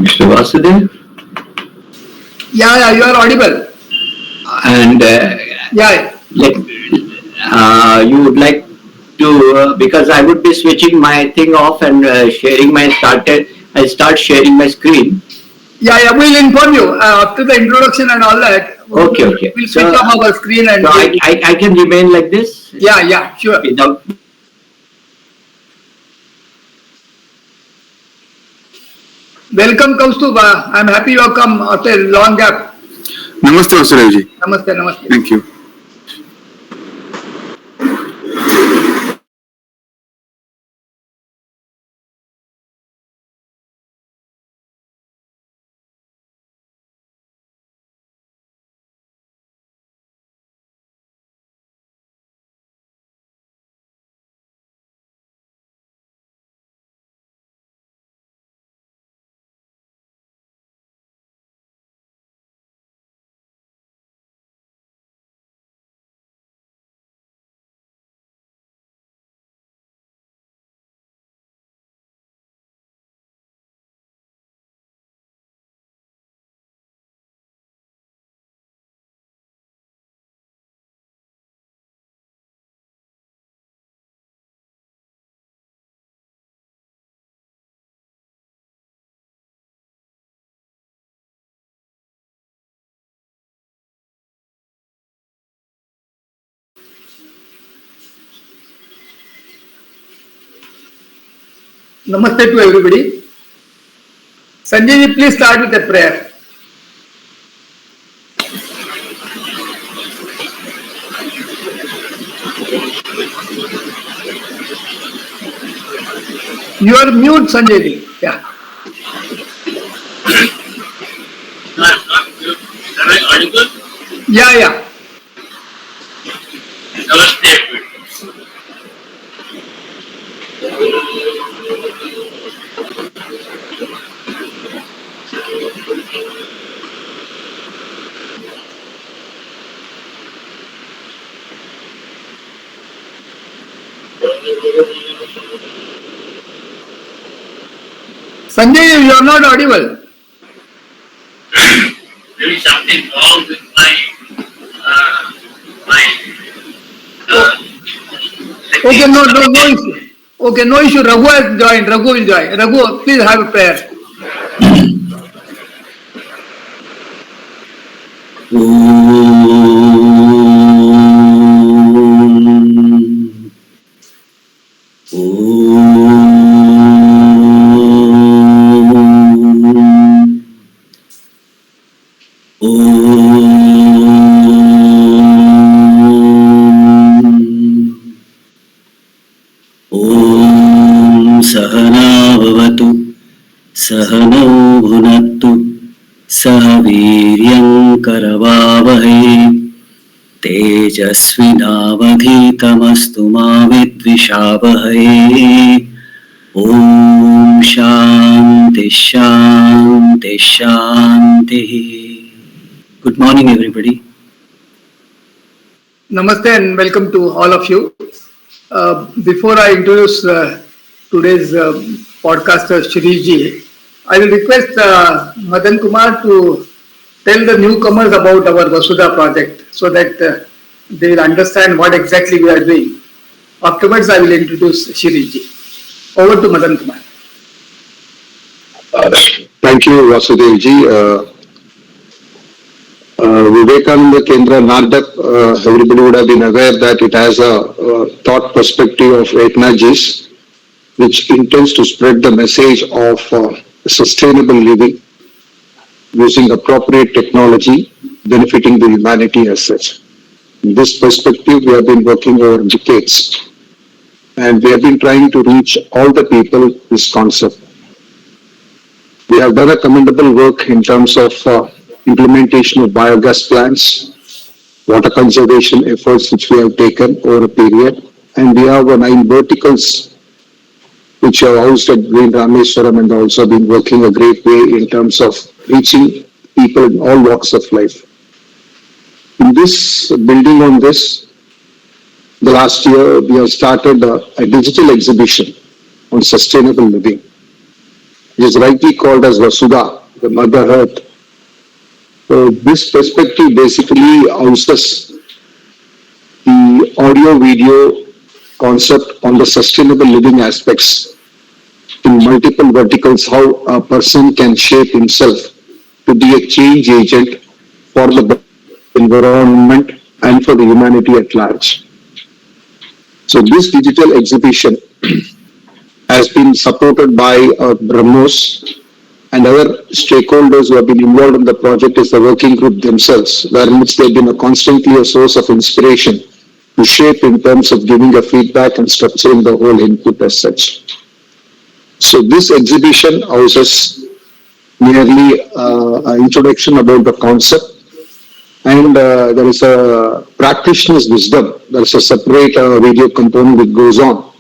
Mr. Vasudev? Yeah, you are audible. And Yeah. you would like to, because I would be switching my thing off and sharing my I start sharing my screen. Yeah, we'll inform you after the introduction and all that. Okay. We'll switch off our screen and. So I can remain like this? Yeah, sure. Without. Welcome, Kaustubh. I'm happy you have come after a long gap. Namaste, Vasudevji. Namaste. Thank you. Namaste to everybody. Sanjay, please start with a prayer. You are mute, Sanjay. Yeah. Am I audible? Yeah. Namaste. Sanjay, you are not audible. There is something wrong with my. Okay, no issue. Okay, no issue. Raghu has joined. Raghu will join. Raghu, please have a prayer. सहनावतु सहनौ भुनक्तु सह वीर्यं करवावहै तेजस्विनावधीतमस्तु मा विद्विषावहै ॐ शान्तिः. Good morning, everybody. Namaste and welcome to all of you. Before I introduce today's podcaster Shirishji, I will request Madan Kumar to tell the newcomers about our Vasudha project so that they will understand what exactly we are doing. Afterwards, I will introduce Shirishji. Over to Madan Kumar. Thank you, Vasudevji. Vivekananda Kendra Nardak, everybody would have been aware that it has a thought perspective of Eknathji's, which intends to spread the message of sustainable living using appropriate technology, benefiting the humanity as such. In this perspective, we have been working over decades, and we have been trying to reach all the people this concept. We have done a commendable work in terms of implementation of biogas plants, water conservation efforts which we have taken over a period, and we have 9 verticals which are housed at Green Rameswaram and also been working a great way in terms of reaching people in all walks of life. In this, building on this, the last year we have started a digital exhibition on sustainable living. It is rightly called as Vasudha, the Mother Earth. So this perspective basically houses the audio-video concept on the sustainable living aspects in multiple verticals, how a person can shape himself to be a change agent for the environment and for the humanity at large. So this digital exhibition has been supported by BrahMos and other stakeholders who have been involved in the project is the working group themselves, where in which they've been constantly a source of inspiration to shape in terms of giving a feedback and structuring the whole input as such. So this exhibition houses merely an introduction about the concept, and there is a practitioner's wisdom. There is a separate video component which goes on.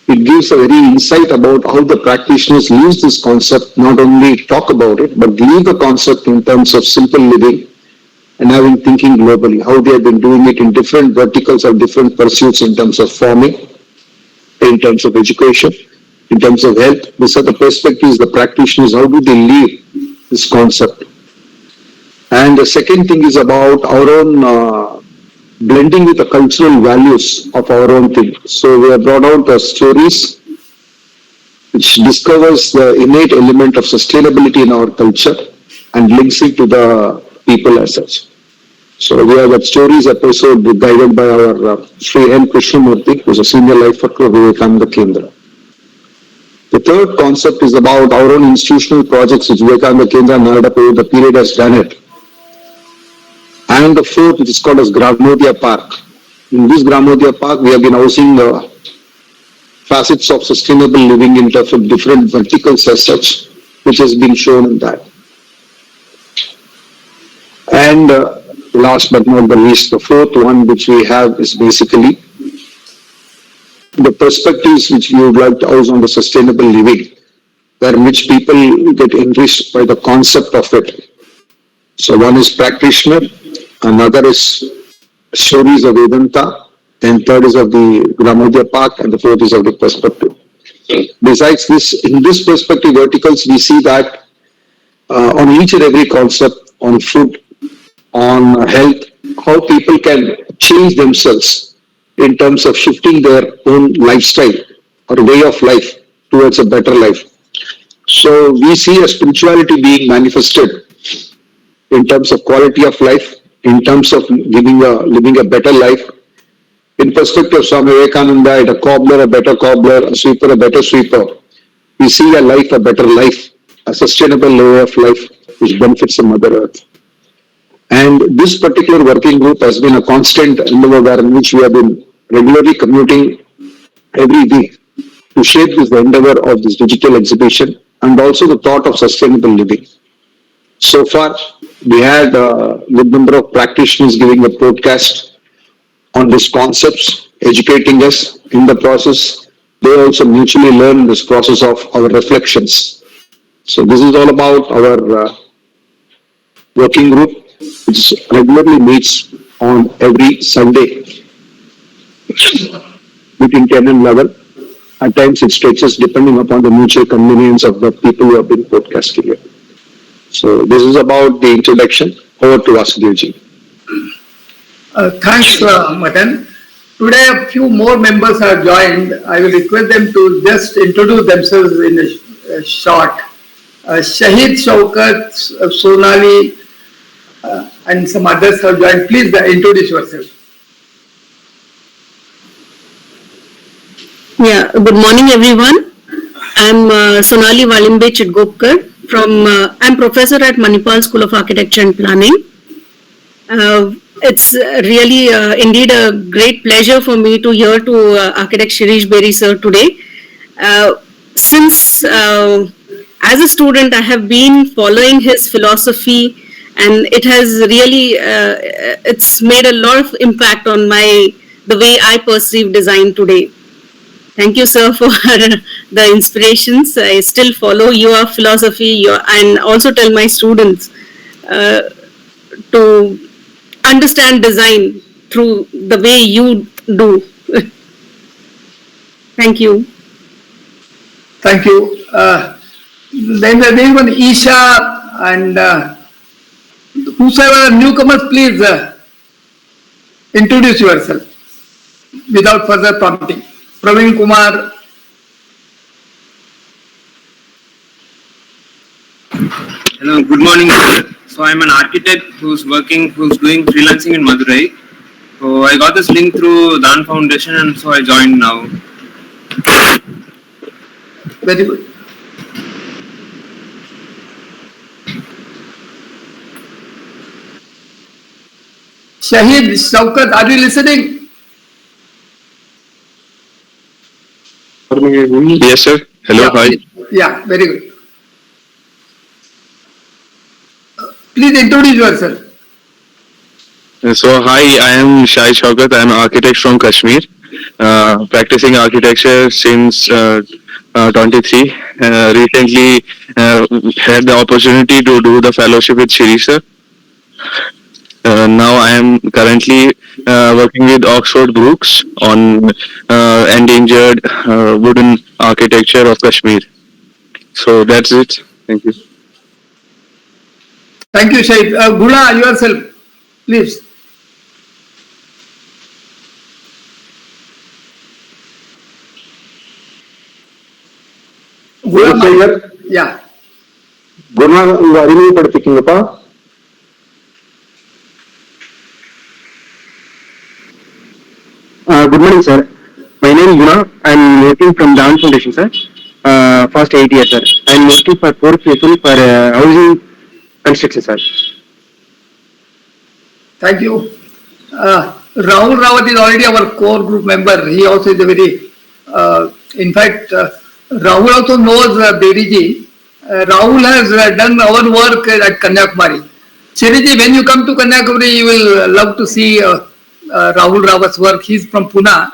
It gives a very insight about how the practitioners use this concept, not only talk about it, but leave the concept in terms of simple living and having thinking globally, how they have been doing it in different verticals or different pursuits in terms of farming, in terms of education, in terms of health. These are the perspectives, the practitioners, how do they leave this concept? And the second thing is about our own blending with the cultural values of our own thing. So we have brought out the stories which discovers the innate element of sustainability in our culture and links it to the people as such. So we have a stories episode guided by our Sri N. Krishnamurthy, who is a senior life worker of Vivekananda Kendra. The third concept is about our own institutional projects which Vivekananda Kendra and Narada over the period has done it. And the fourth, which is called as Gramodaya Park. In this Gramodaya Park, we have been housing facets of sustainable living in terms of different verticals as such, which has been shown in that. And last but not the least, the fourth one which we have is basically the perspectives which we would like to house on the sustainable living, where which people get enriched by the concept of it. So one is practitioner, another is stories of Vedanta, then third is of the Gramodaya Park, and the fourth is of the perspective. Besides this, in this perspective verticals, we see that on each and every concept, on food, on health, how people can change themselves in terms of shifting their own lifestyle or way of life towards a better life. So we see a spirituality being manifested in terms of quality of life, in terms of living a better life. In perspective of Swami Vivekananda, a cobbler, a better cobbler, a sweeper, a better sweeper. We see a life, a better life, a sustainable way of life which benefits the Mother Earth. And this particular working group has been a constant endeavor in which we have been regularly commuting every week to shape this endeavor of this digital exhibition and also the thought of sustainable living. So far, we had a good number of practitioners giving a podcast on these concepts, educating us in the process. They also mutually learn this process of our reflections. So this is all about our working group, which regularly meets on every Sunday between 10 and 11. At times it stretches depending upon the mutual convenience of the people who have been podcasting here. So this is about the introduction. Over to Vasudevji. Thanks, Madan. Today, a few more members are joined. I will request them to just introduce themselves in a short. Shahid Shaukat, Sonali, and some others have joined. Please introduce yourself. Yeah, good morning everyone. I'm Sonali Valimbe Chitgopkar I'm professor at Manipal School of Architecture and Planning. It's really indeed a great pleasure for me to hear to architect Shirish Beri sir today. Since as a student I have been following his philosophy, and it has really it's made a lot of impact on the way I perceive design today. Thank you, sir, for the inspirations. I still follow your philosophy, and also tell my students to understand design through the way you do. Thank you. Thank you. Then there is one Isha and whosoever newcomers, please introduce yourself without further prompting. Praveen Kumar. Hello, good morning, sir. So I'm an architect who's doing freelancing in Madurai. So I got this link through Dan Foundation and so I joined now. Very good. Shahid Shaukat, are you listening? Yes, sir. Hello, Yeah, hi. Yeah, very good. Please introduce yourself. So, hi, I am Shai Shaukat. I am an architect from Kashmir, practicing architecture since 23. Recently, had the opportunity to do the fellowship with Shiri sir. Now I am currently working with Oxford Brookes on endangered wooden architecture of Kashmir. So that's it. Thank you. Thank you, Shahid. Gula, yourself, please. Gula, yeah. ಗುಣ ಒಂದು ಅರಿವು ಪಡ್ತಿಕ್ಕೀங்கப்பா. Good morning, sir. My name is Guna. I'm working from Dan Foundation, sir. Past 8 years, sir. I'm working for 4 people for housing construction, sir. Thank you. Rahul Rawat is already our core group member. He also is a very, in fact, Rahul also knows Beriji. Rahul has done our work at Kanyakumari. Shiriji, when you come to Kanyakumari, you will love to see Rahul Rawat's work. He's from Pune.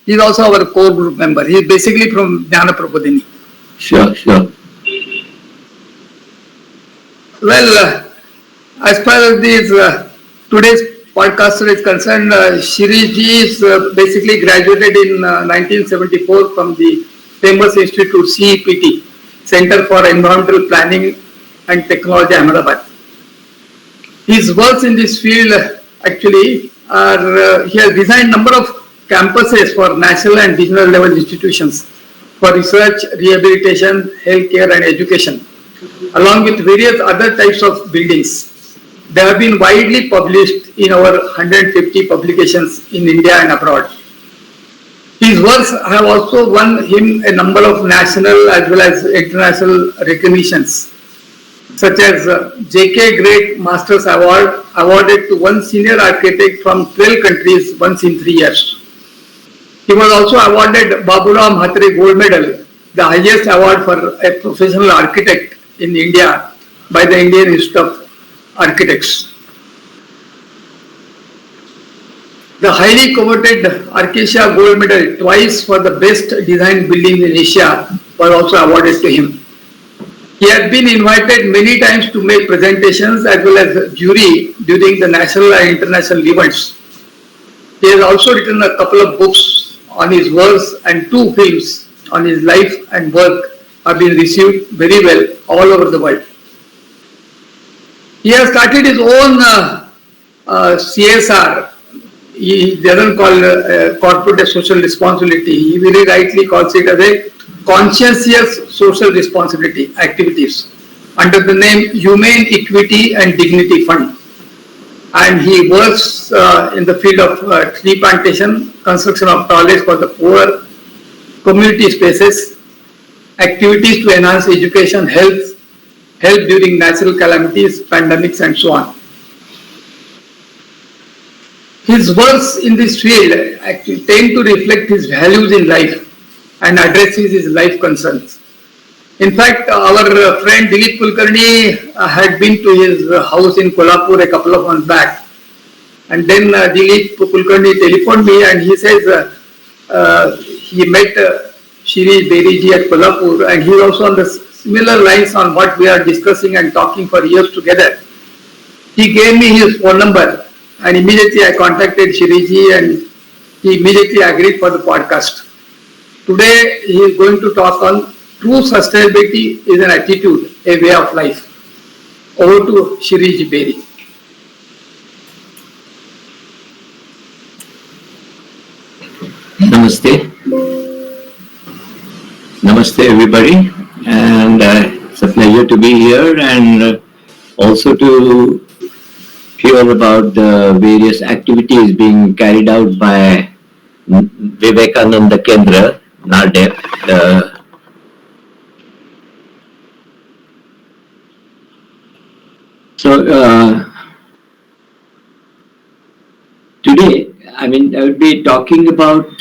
He's also our core group member. He's basically from Jnana Prabodhini. Sure. Well, as far as this today's podcaster is concerned, Shiriji is basically graduated in 1974 from the famous institute CEPT, Center for Environmental Planning and Technology, Ahmedabad. His works in this field actually are, he has designed number of campuses for national and regional level institutions for research, rehabilitation, healthcare and education, along with various other types of buildings. They have been widely published in over 150 publications in India and abroad. His works have also won him a number of national as well as international recognitions, such as J.K. Great Masters Award, awarded to one senior architect from 12 countries once in 3 years. He was also awarded Baburam Hatre Gold Medal, the highest award for a professional architect in India by the Indian Institute of Architects. The highly coveted Arcasia Gold Medal twice for the best designed building in Asia was also awarded to him. He has been invited many times to make presentations as well as jury during the national and international events. He has also written a couple of books on his works, and 2 films on his life and work have been received very well all over the world. He has started his own CSR. He doesn't call corporate social responsibility. He very rightly calls it as a conscientious social responsibility activities under the name Humane Equity and Dignity Fund. And he works in the field of tree plantation, construction of toilets for the poor, community spaces, activities to enhance education, health, help during natural calamities, pandemics and so on. His works in this field actually tend to reflect his values in life and addresses his life concerns. In fact, our friend Dilip Kulkarni had been to his house in Kolhapur a couple of months back. And then Dilip Kulkarni telephoned me and he says he met Shri Beriji at Kolhapur, and he is also on the similar lines on what we are discussing and talking for years together. He gave me his phone number and immediately I contacted Shiriji and he immediately agreed for the podcast. Today he is going to talk on true sustainability is an attitude, a way of life. Over to Shiriji Beri. Namaste. Namaste, everybody. And it's a pleasure to be here and also to hear about the various activities being carried out by Vivekananda Kendra, NARDEP. Today, I would be talking about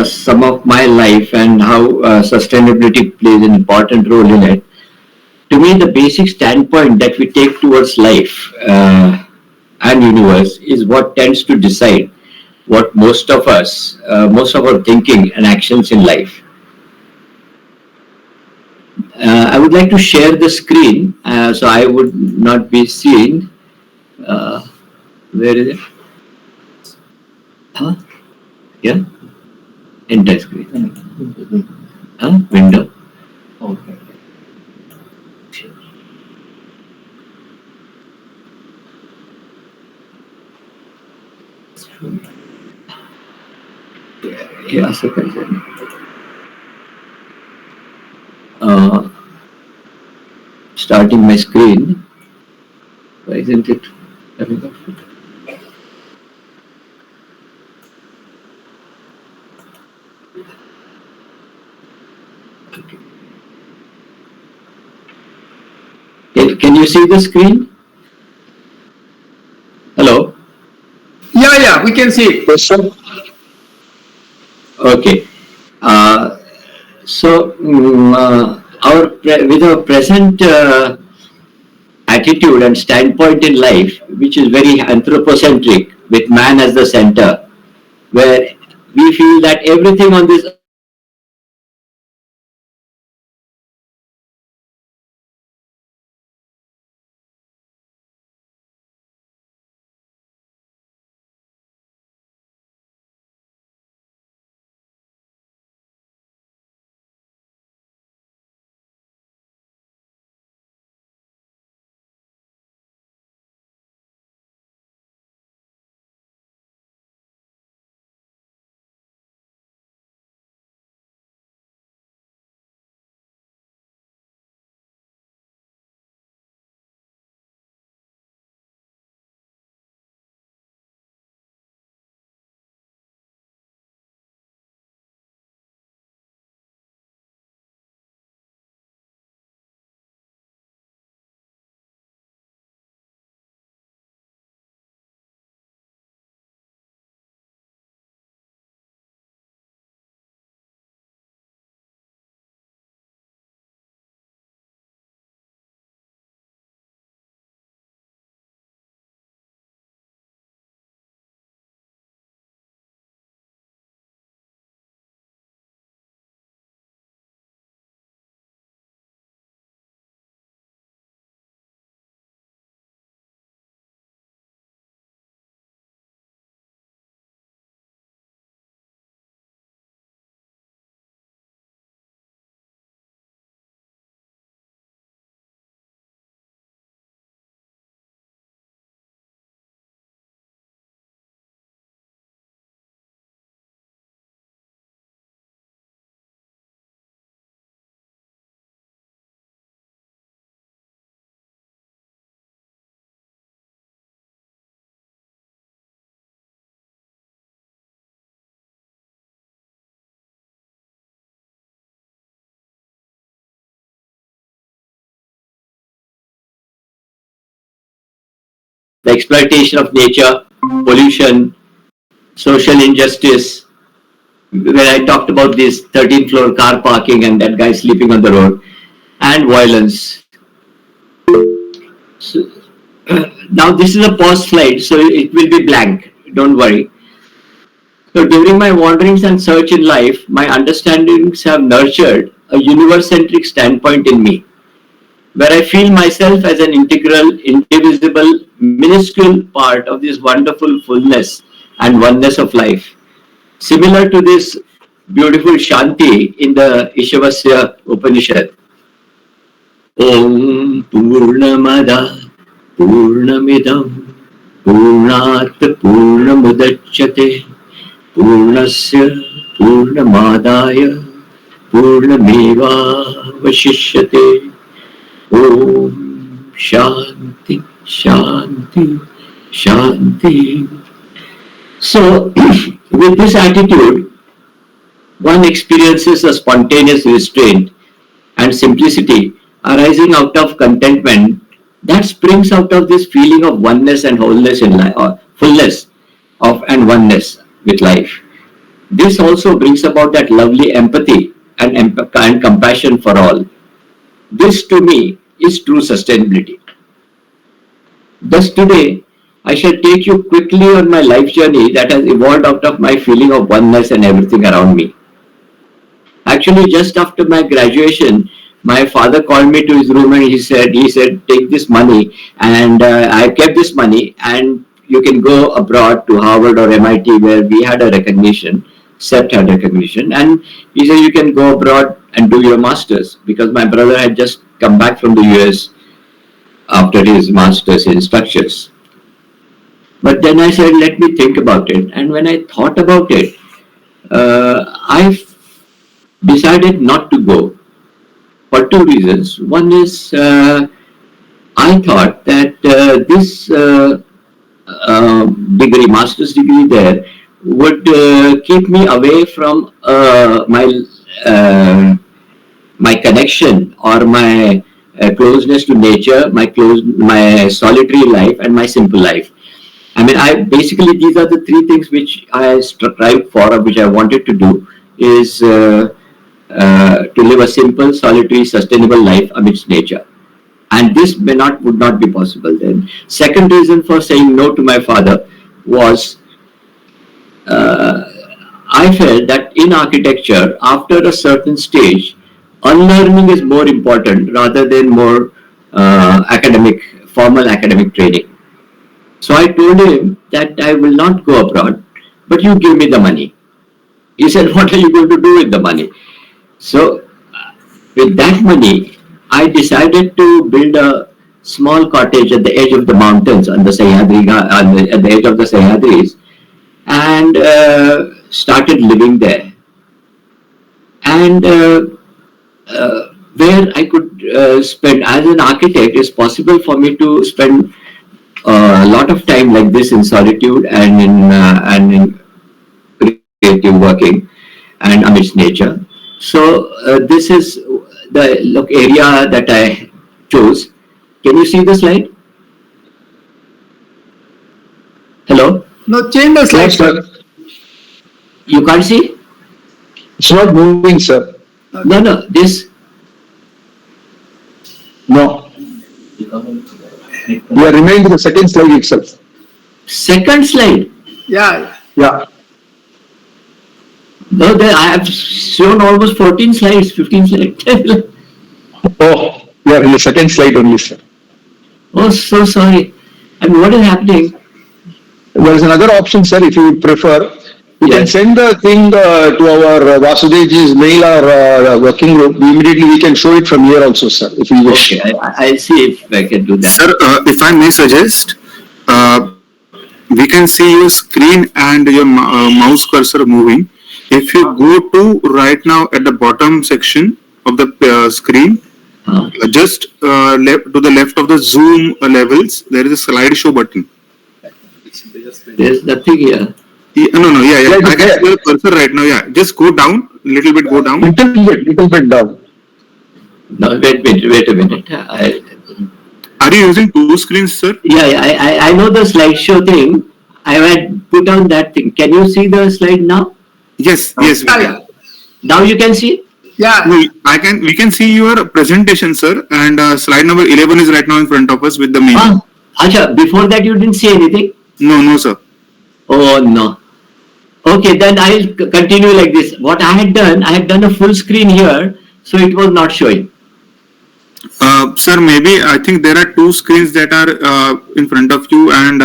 some of my life and how sustainability plays an important role in it. To me, the basic standpoint that we take towards life and universe is what tends to decide what most of us, most of our thinking and actions in life. I would like to share the screen so I would not be seen. Where is it? Yeah? Enter screen. Window. Okay. Yeah, so starting my screen. Why isn't it coming up? Can you see the screen? Hello? Yeah, we can see it. Yes, sir. Okay. With our present attitude and standpoint in life, which is very anthropocentric, with man as the center, where we feel that everything on this the exploitation of nature, pollution, social injustice, where I talked about this 13th floor car parking and that guy sleeping on the road, and violence. So, now this is a pause slide, so it will be blank, don't worry. So during my wanderings and search in life, my understandings have nurtured a universe-centric standpoint in me, where I feel myself as an integral, indivisible, minuscule part of this wonderful fullness and oneness of life. Similar to this beautiful Shanti in the Ishavasya Upanishad. Om Purnamada Purnamidam Purnat Purnamudachyate Purnasya Purnamadaya Purnameva Vashishyate. Om Shanti Shanti Shanti. So, with this attitude, one experiences a spontaneous restraint and simplicity arising out of contentment that springs out of this feeling of oneness and wholeness in life, or fullness of and oneness with life. This also brings about that lovely empathy and compassion for all. This to me is true sustainability. Thus today, I shall take you quickly on my life journey that has evolved out of my feeling of oneness and everything around me. Actually, just after my graduation, my father called me to his room and he said, take this money, and I kept this money, and you can go abroad to Harvard or MIT where we had a recognition, CEPT had recognition, and he said you can go abroad and do your masters, because my brother had just come back from the US after his masters in structures. But then I said, let me think about it. And when I thought about it, I decided not to go for two reasons. One is I thought that this degree, master's degree there, would keep me away from my connection or my closeness to nature, my solitary life and my simple life. I mean, these are the three things which I strived for, or which I wanted to do, is to live a simple, solitary, sustainable life amidst nature. And this would not be possible then. Second reason for saying no to my father was I felt that in architecture, after a certain stage, unlearning is more important rather than more formal academic training. So I told him that I will not go abroad, but you give me the money. He said, what are you going to do with the money? So with that money, I decided to build a small cottage at the edge of the mountains on the Sahyadri, at the edge of the Sahyadris, and started living there. And where I could spend, as an architect, it's possible for me to spend a lot of time like this in solitude and in creative working and amidst nature. So this is the area that I chose. Can you see the slide? Hello? No, change the slide, sir. You can't see? It's not moving, sir. No, this. No. We are remaining to the second slide itself. Second slide? Yeah. Yeah. No, I have shown almost 14 slides, 15 slides. Oh, we are in the second slide only, sir. Oh, so sorry. I mean, what is happening? There is another option, sir, if you would prefer. You can Yes. send the thing to our Vasudevji's mail or working group. Immediately we can show it from here also, sir, if you wish. Okay, I'll see if I can do that. Sir, if I may suggest, we can see your screen and your mouse cursor moving. If you go to right now at the bottom section of the screen, just to the left of the zoom levels, there is a slideshow button. There's nothing here. No, Yeah, I can yeah. see the cursor right now. Yeah, just go down, little bit go down. Little bit down. No, wait a minute. Are you using two screens, sir? I know the slideshow thing. I had put on that thing. Can you see the slide now? Yes, yes. we can. Yeah. Now you can see? Yeah. No, we can see your presentation, sir, and slide number 11 is right now in front of us with the mail. Acha, before that you didn't see anything? No, sir. Oh, no. Okay, then I'll continue like this. What I had done a full screen here, so it was not showing. Sir, maybe I think there are two screens that are in front of you, and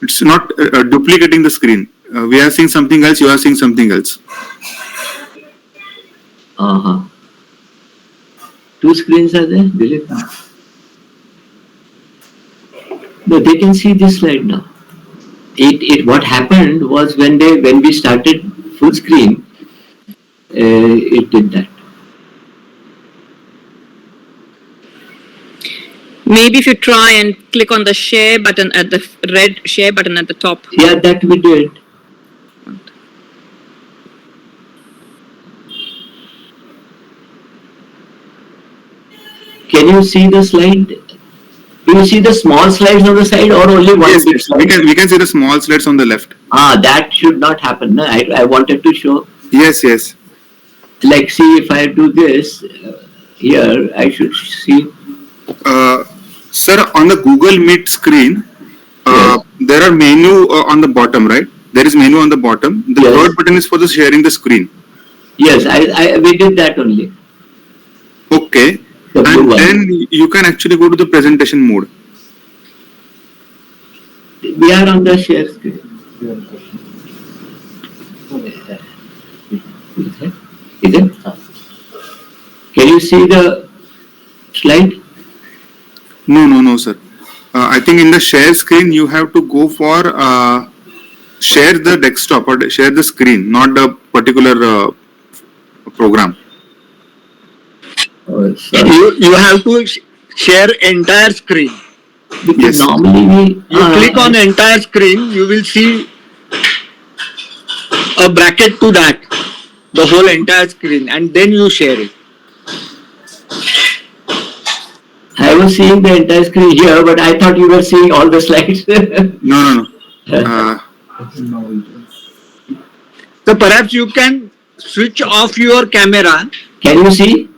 it's not duplicating the screen. We are seeing something else, you are seeing something else. Uh-huh. Two screens are there, Dilip? No, they can see this slide now. What happened was when we started full screen, it did that. Maybe if you try and click on the share button at the red share button at the top. Yeah, that we did. Can you see the slide? Do you see the small slides on the side or only one Yes, big yes. slide? We can see the small slides on the left. That should not happen. No? I wanted to show, Yes, yes. like, see if I do this here, I should see. Sir, on the Google Meet screen, there are menu on the bottom, right? There is menu on the bottom. The Yes. third button is for the sharing the screen. Yes, we did that only. Okay. The blue And one. then you can actually go to the presentation mode. We are on the share screen. Is it? Can you see the slide? No, sir. I think in the share screen, you have to go for share the desktop or share the screen, not the particular program. Oh, sorry. You have to share entire screen. Because Yes. normally we You click on entire screen, you will see a bracket to that, the whole entire screen, and then you share it. I was seeing the entire screen here, but I thought you were seeing all the slides. No. So perhaps you can switch off your camera. Can you see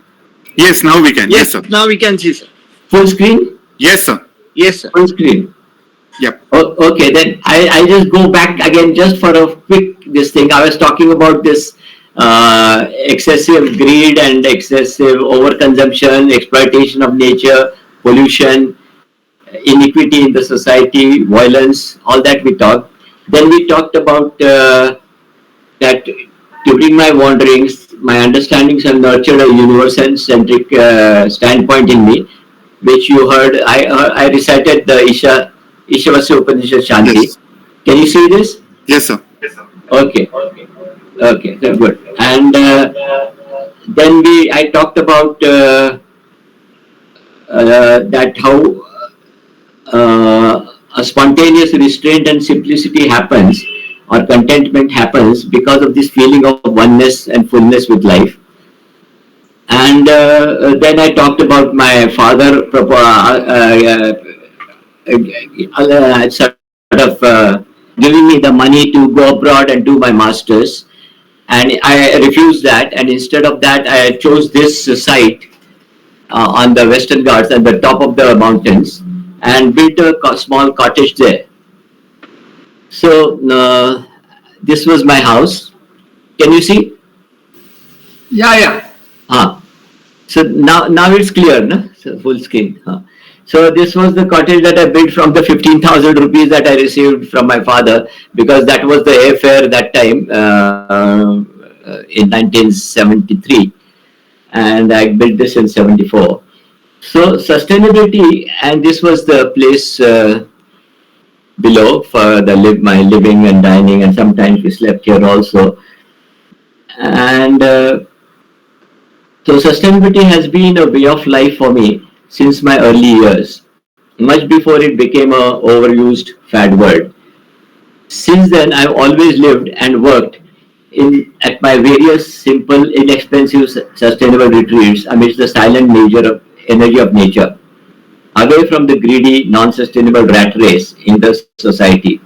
Yes, now we can. Yes, sir. Now we can see, sir. full screen? Yes, sir. Yes, sir. Full screen. Yep. Okay, then I just go back again just for a quick this thing. I was talking about this excessive greed and excessive overconsumption, exploitation of nature, pollution, inequity in the society, violence, all that we talked. Then we talked about that during my wanderings, my understandings have nurtured a universe-centric standpoint in me, which you heard. I recited the Ishavasya Upanishad Shanti. Yes. Can you see this? Yes, sir. Okay, that's good. And then I talked about that how a spontaneous restraint and simplicity happens, or contentment happens because of this feeling of oneness and fullness with life. And then I talked about my father sort of giving me the money to go abroad and do my masters, and I refused that, and instead of that I chose this site on the Western Ghats at the top of the mountains and built a small cottage there. So this was my house. Can you see? Yeah. So now it's clear, no? So full screen. So this was the cottage that I built from the 15,000 rupees that I received from my father, because that was the airfare that time in 1973, and I built this in 74. So sustainability, and this was the place below for my living and dining, and sometimes we slept here also. And so sustainability has been a way of life for me since my early years, much before it became a overused fad word. Since then, I've always lived and worked at my various simple, inexpensive, sustainable retreats amidst the silent energy of nature, away from the greedy, non-sustainable rat race in the society.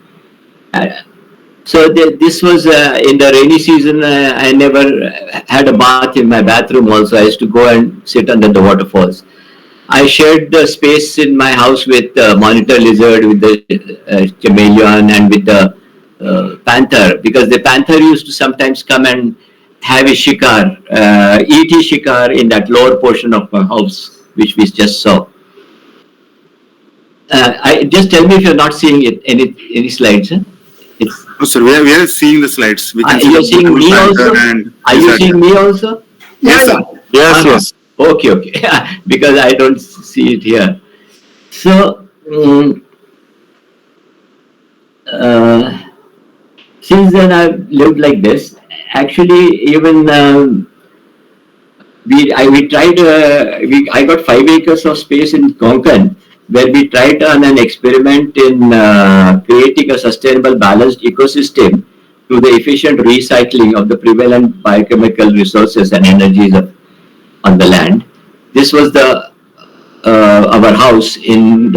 So this was in the rainy season. I never had a bath in my bathroom also. I used to go and sit under the waterfalls. I shared the space in my house with the monitor lizard, with the chameleon, and with the panther, because the panther used to sometimes come and have his shikar, eat his shikar in that lower portion of my house, which we just saw. Just tell me if you're not seeing it. Any slides? Huh? It's, Oh, sir, we are seeing the slides. We can see you're the seeing me bottom also? and Are you exactly. seeing me also? Yes, sir. Yes, Uh-huh. yes. Okay, okay. Because I don't see it here. So, since then I've lived like this. Actually, even we tried. I got 5 acres of space in Konkan, where we tried on an experiment in creating a sustainable, balanced ecosystem through the efficient recycling of the prevalent biochemical resources and energies on the land. This was the our house in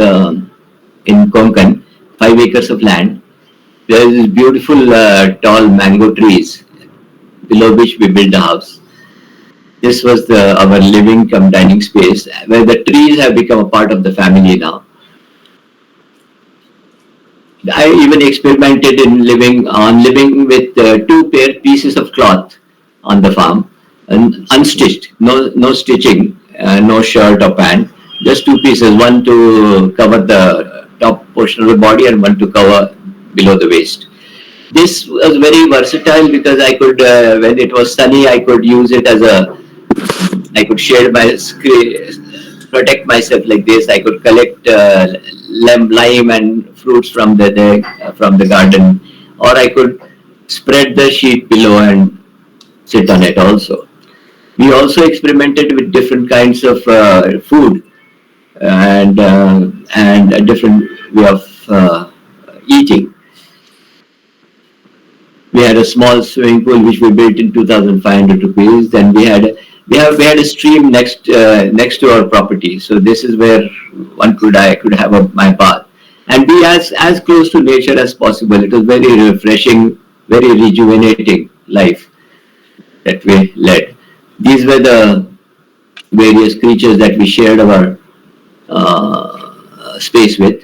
Konkan, 5 acres of land. There is beautiful tall mango trees below which we built a house. This was our living cum dining space where the trees have become a part of the family now. I even experimented in living with two pair pieces of cloth on the farm, and unstitched, no stitching, no shirt or pant, just two pieces, one to cover the top portion of the body and one to cover below the waist. This was very versatile because I could, when it was sunny, I could use it I could shade my protect myself like this. I could collect lime and fruits from the garden, or I could spread the sheet below and sit on it also. We also experimented with different kinds of food and a different way of eating. We had a small swimming pool which we built in 2,500 rupees. Then we had a stream next to our property. So this is where I could have my bath and be as close to nature as possible. It was very refreshing, very rejuvenating life that we led. These were the various creatures that we shared our space with.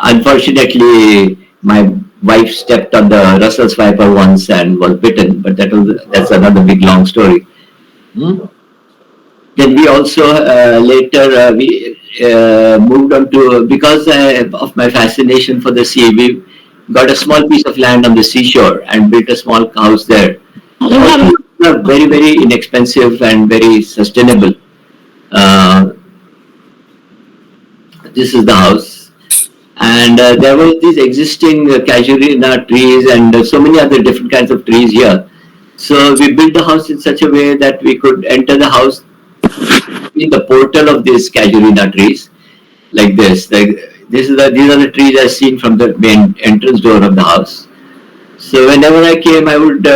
Unfortunately, my wife stepped on the Russell's viper once and was bitten, but that's another big long story. Then we also later we moved on to, because of my fascination for the sea, we got a small piece of land on the seashore and built a small house there. Very, very inexpensive and very sustainable. This is the house. And there were these existing casuarina trees and so many other different kinds of trees here. So we built the house in such a way that we could enter the house in the portal of these casuarina trees, like this. These are the trees I've seen from the main entrance door of the house. So whenever I came, I would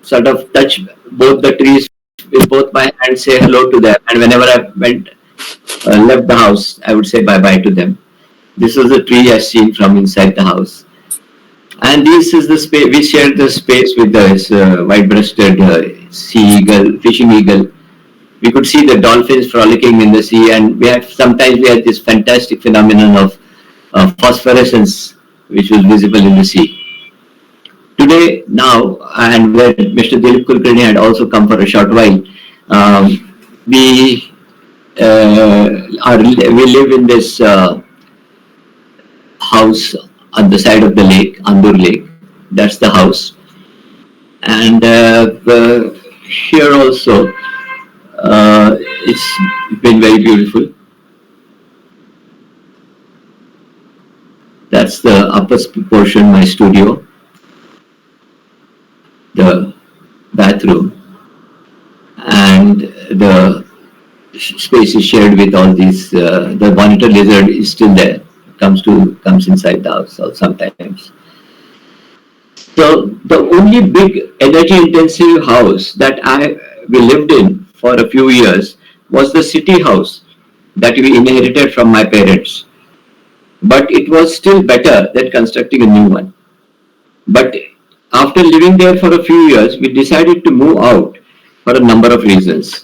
sort of touch both the trees with both my hands, say hello to them. And whenever I left the house, I would say bye-bye to them. This was the tree I've seen from inside the house. And this is the space, we shared the space with this white-breasted sea eagle, fishing eagle. We could see the dolphins frolicking in the sea, and sometimes we had this fantastic phenomenon of phosphorescence, which was visible in the sea. Today, now, and where Mr. Dilip Kulkarni had also come for a short while, we live in this house on the side of the lake, Andur Lake. That's the house. And here also, it's been very beautiful. That's the upper portion, my studio, the bathroom, and the space is shared with all these. The monitor lizard is still there. Comes inside the house sometimes. So the only big energy intensive house that we lived in for a few years was the city house that we inherited from my parents. But it was still better than constructing a new one. But after living there for a few years, we decided to move out for a number of reasons.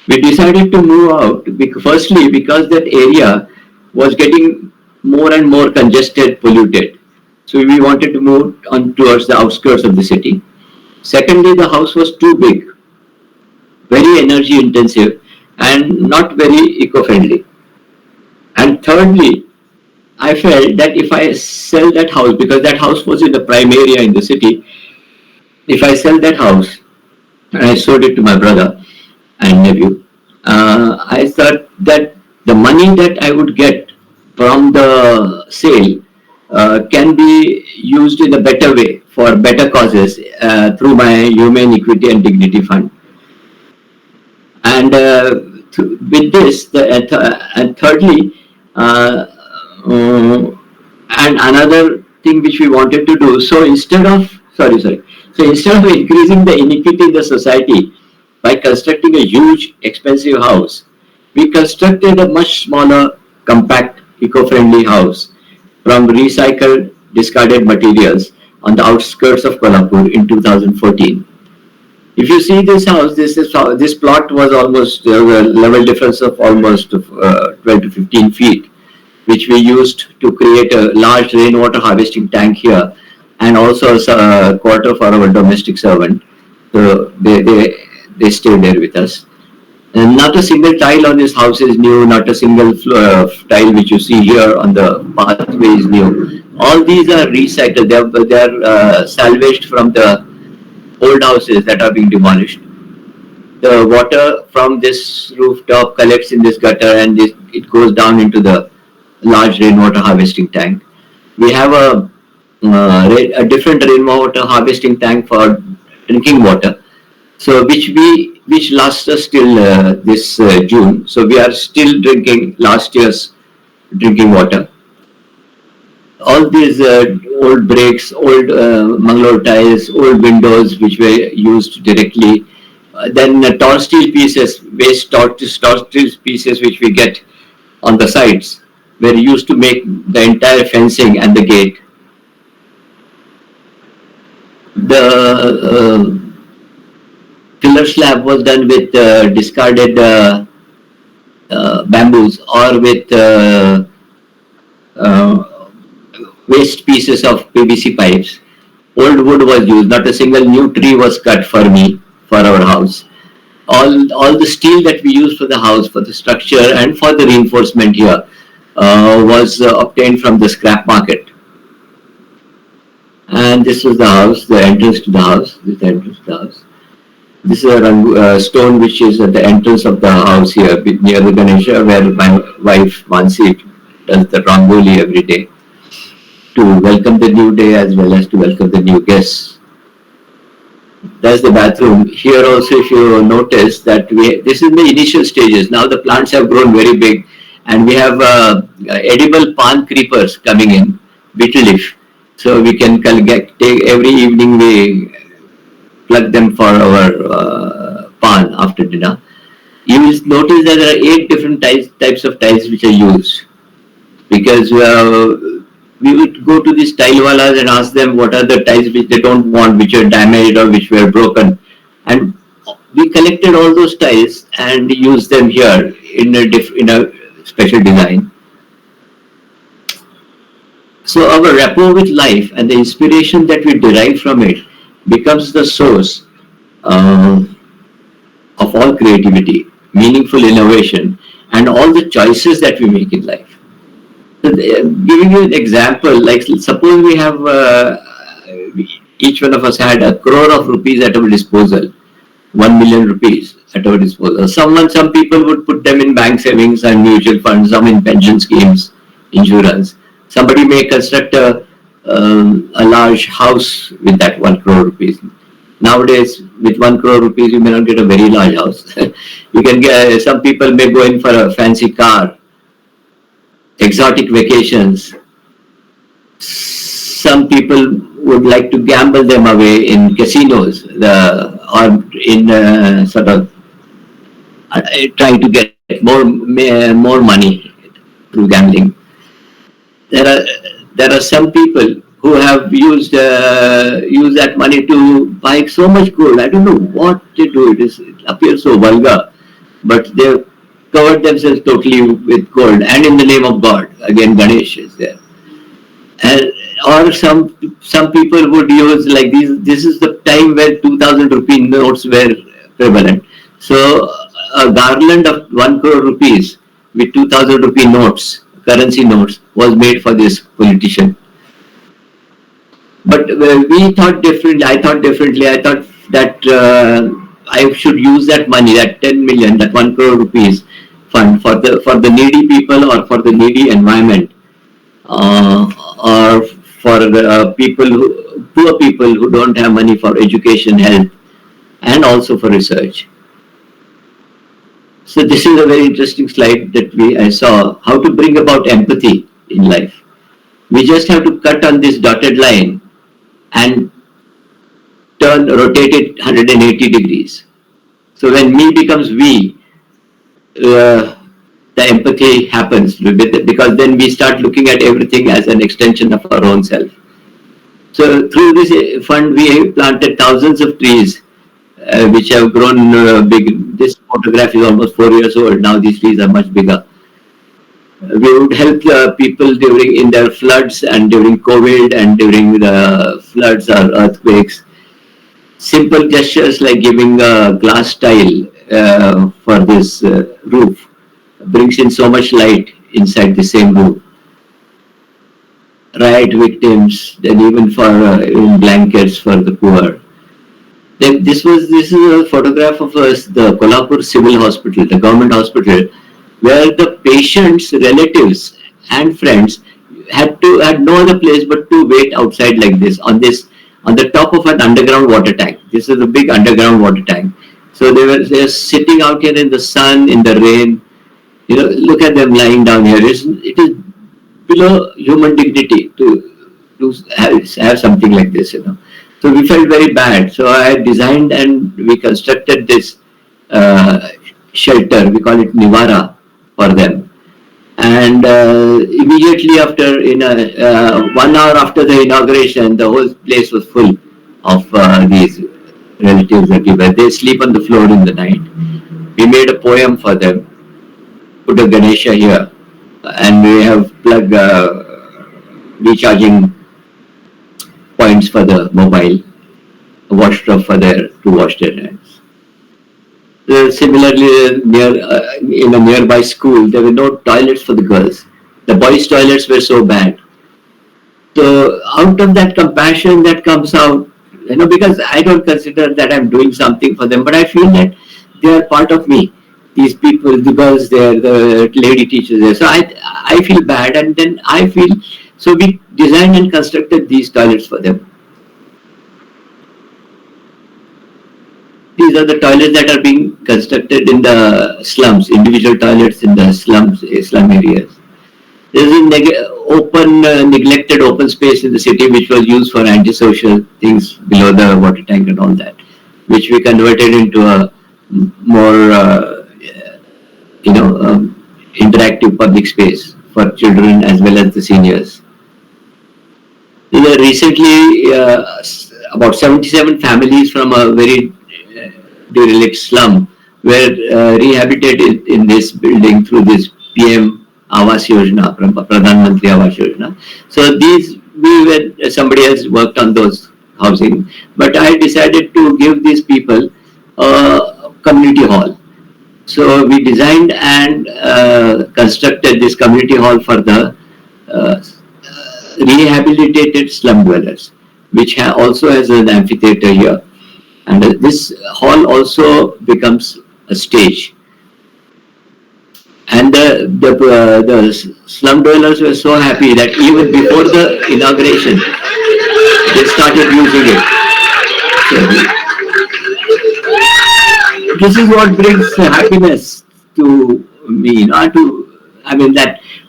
We decided to move out firstly because that area was getting more and more congested, polluted. So we wanted to move on towards the outskirts of the city. Secondly, the house was too big, very energy intensive and not very eco-friendly. And thirdly, I felt that if I sell that house, because that house was in the prime area in the city, if I sell that house, and I sold it to my brother and nephew, I thought that the money that I would get from the sale can be used in a better way for better causes through my Humane Equity and Dignity Fund. And with this, and thirdly, and another thing which we wanted to do, so instead of increasing the inequity in the society by constructing a huge expensive house, we constructed a much smaller, compact, eco-friendly house from recycled discarded materials on the outskirts of Kolhapur in 2014. If you see this house, this plot was almost a level difference of almost 12 to 15 feet, which we used to create a large rainwater harvesting tank here, and also a quarter for our domestic servant. So they stayed there with us. And not a single tile on this house is new, not a single tile which you see here on the pathway is new. All these are recycled, they're salvaged from the old houses that are being demolished. The water from this rooftop collects in this gutter and it goes down into the large rainwater harvesting tank. We have a different rainwater harvesting tank for drinking water, so which lasts us till this June. So we are still drinking last year's drinking water. All these old bricks, old Mangalore tiles, old windows which were used directly. Then tall steel pieces, waste tall steel pieces which we get on the sides were used to make the entire fencing and the gate. The pillar slab was done with discarded bamboos or with waste pieces of PVC pipes. Old wood was used, not a single new tree was cut for me, for our house. All the steel that we used for the house, for the structure and for the reinforcement here was obtained from the scrap market. And this was the house, the entrance to the house. This is the entrance to the house. This is a stone which is at the entrance of the house here, near the Ganesha, where my wife Mansi does the Rangoli every day to welcome the new day as well as to welcome the new guests. That's the bathroom. Here also, if you notice that this is the initial stages. Now the plants have grown very big and we have edible palm creepers coming in, betel leaf. So we can take every evening we plug them for our pan after dinner. You will notice that there are 8 different types of tiles which are used, because we would go to these tile walas and ask them what are the tiles which they don't want, which are damaged or which were broken, and we collected all those tiles and used them here in a special design. So our rapport with life and the inspiration that we derive from it becomes the source of all creativity, meaningful innovation, and all the choices that we make in life. So, giving you an example, like suppose we have, each one of us had 1 crore of rupees at our disposal, 1 million rupees at our disposal. Some people would put them in bank savings and mutual funds, some in pension schemes, insurance. Somebody may construct a large house with that 1 crore rupees. Nowadays, with 1 crore rupees, you may not get a very large house. You can get, some people may go in for a fancy car, exotic vacations. Some people would like to gamble them away in casinos, or in sort of trying to get more money through gambling. There are some people who have used that money to buy so much gold. I don't know what they do. It appears so vulgar, but they've covered themselves totally with gold, and in the name of God. Again, Ganesh is there. And or some people would use like these. This is the time where 2,000 rupee notes were prevalent. So a garland of 1 crore rupees with 2,000 rupee notes currency notes was made for this politician. But we thought differently. I thought differently. I thought that I should use that money, that 10 million, that 1 crore rupees fund for the needy people or for the needy environment, or for poor people who don't have money for education, health, and also for research. So this is a very interesting slide that I saw, how to bring about empathy in life. We just have to cut on this dotted line and rotate it 180 degrees. So when me becomes we, the empathy happens with it, because then we start looking at everything as an extension of our own self. So through this fund, we planted thousands of trees, which have grown big. This photograph is almost 4 years old. Now these trees are much bigger. We would help people in their floods and during COVID and during the floods or earthquakes. Simple gestures like giving a glass tile for this roof brings in so much light inside the same room. Riot victims, then even for blankets for the poor. Then this is a photograph of the Kolhapur Civil Hospital, the government hospital, where the patients' relatives and friends had no other place but to wait outside like this on the top of an underground water tank. This is a big underground water tank. So they're sitting out here in the sun, in the rain. Look at them lying down here. It is below human dignity to have something like this. So we felt very bad. So I designed and we constructed this shelter. We call it Nivara for them. And immediately after, 1 hour after the inauguration, the whole place was full of these relatives everywhere. They sleep on the floor in the night. We made a poem for them, put a Ganesha here, and we have plugged recharging points for the mobile, a wash tub for to wash their hands. Similarly, in a nearby school, there were no toilets for the girls. The boys' toilets were so bad. So out of that compassion that comes out, because I don't consider that I'm doing something for them, but I feel that they are part of me. These people, the girls there, the lady teachers there. So I feel bad, and then so we designed and constructed these toilets for them. These are the toilets that are being constructed in the slums, individual toilets in the slums, slum areas. There is a neglected open space in the city which was used for antisocial things below the water tank and all that, which we converted into a more, interactive public space for children as well as the seniors. Recently, about 77 families from a very derelict slum were rehabilitated in this building through this PM Awas Yojana, Pradhan Mantri Awas Yojana. So somebody else worked on those housing, but I decided to give these people a community hall. So we designed and constructed this community hall for the rehabilitated slum dwellers, which also has an amphitheater here. And this hall also becomes a stage. And the slum dwellers were so happy that even before the inauguration, they started using it. So, this is what brings happiness to me,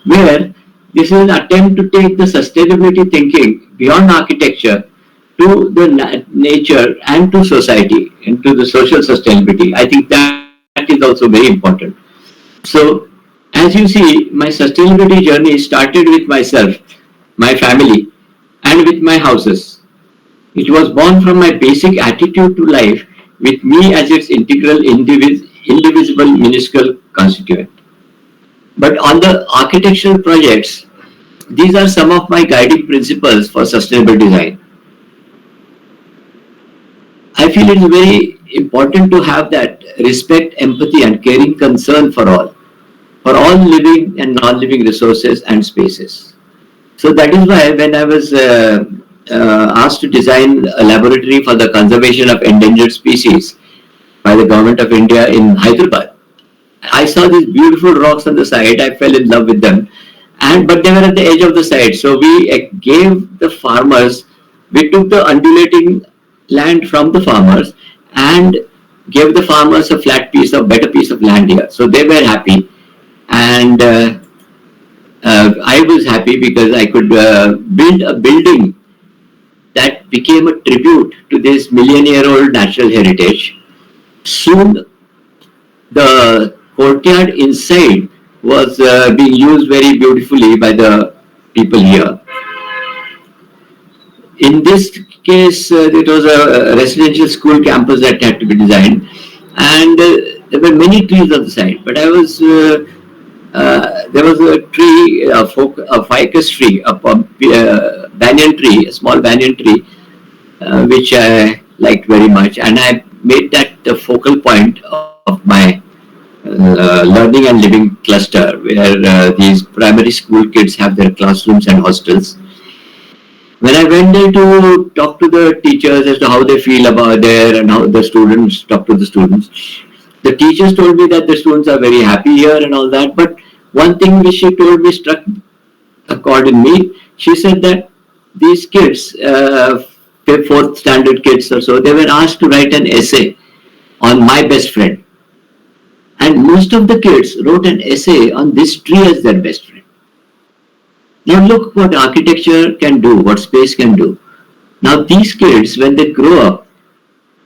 where this is an attempt to take the sustainability thinking beyond architecture to the nature and to society, and to the social sustainability. I think that is also very important. So, as you see, my sustainability journey started with myself, my family, and with my houses. It was born from my basic attitude to life, with me as its integral, indivisible, minuscule constituent. But on the architectural projects, these are some of my guiding principles for sustainable design. I feel it's very important to have that respect, empathy, and caring concern for all for all living and non-living resources and spaces. So that is why when I was asked to design a laboratory for the conservation of endangered species by the government of India in Hyderabad, I saw these beautiful rocks on the side. I fell in love with them, but they were at the edge of the site. So we gave the farmers. We took the undulating land from the farmers and gave the farmers a better piece of land here. So they were happy, and I was happy because I could build a building that became a tribute to this million-year-old natural heritage. Soon, the courtyard inside was being used very beautifully by the people here. In this case, it was a residential school campus that had to be designed, and there were many trees on the side. But there was a tree, a ficus tree, a banyan tree, a small banyan tree, which I liked very much, and I made that the focal point of my learning and living cluster, where these primary school kids have their classrooms and hostels. When I went there to talk to the teachers as to how they feel about there and how the students talk to the students, the teachers told me that the students are very happy here and all that. But one thing which she told me struck a chord in me. She said that these kids, fourth standard kids or so, they were asked to write an essay on my best friend. And most of the kids wrote an essay on this tree as their best friend. Now look what architecture can do, what space can do. Now these kids, when they grow up,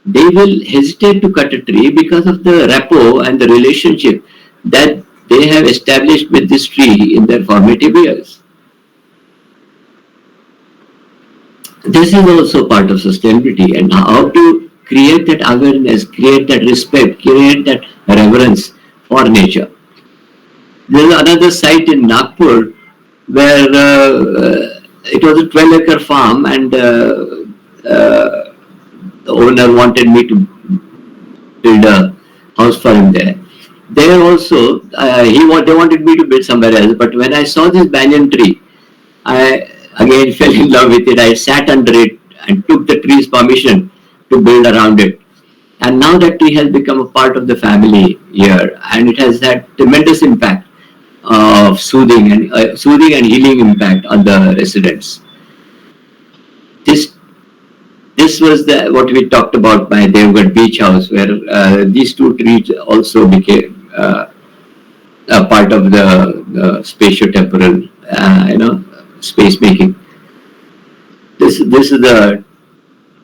they will hesitate to cut a tree because of the rapport and the relationship that they have established with this tree in their formative years. This is also part of sustainability, and how to create that awareness, create that respect, create that reverence for nature. There is another site in Nagpur where it was a 12-acre farm, and the owner wanted me to build a house for him there. There also, they wanted me to build somewhere else, but when I saw this banyan tree, I again fell in love with it. I sat under it and took the tree's permission to build around it. And now that tree has become a part of the family here, and it has had tremendous impact of soothing and healing impact on the residents. This was what we talked about by Devgarh Beach House, where these two trees also became a part of the spatio-temporal, space making. This is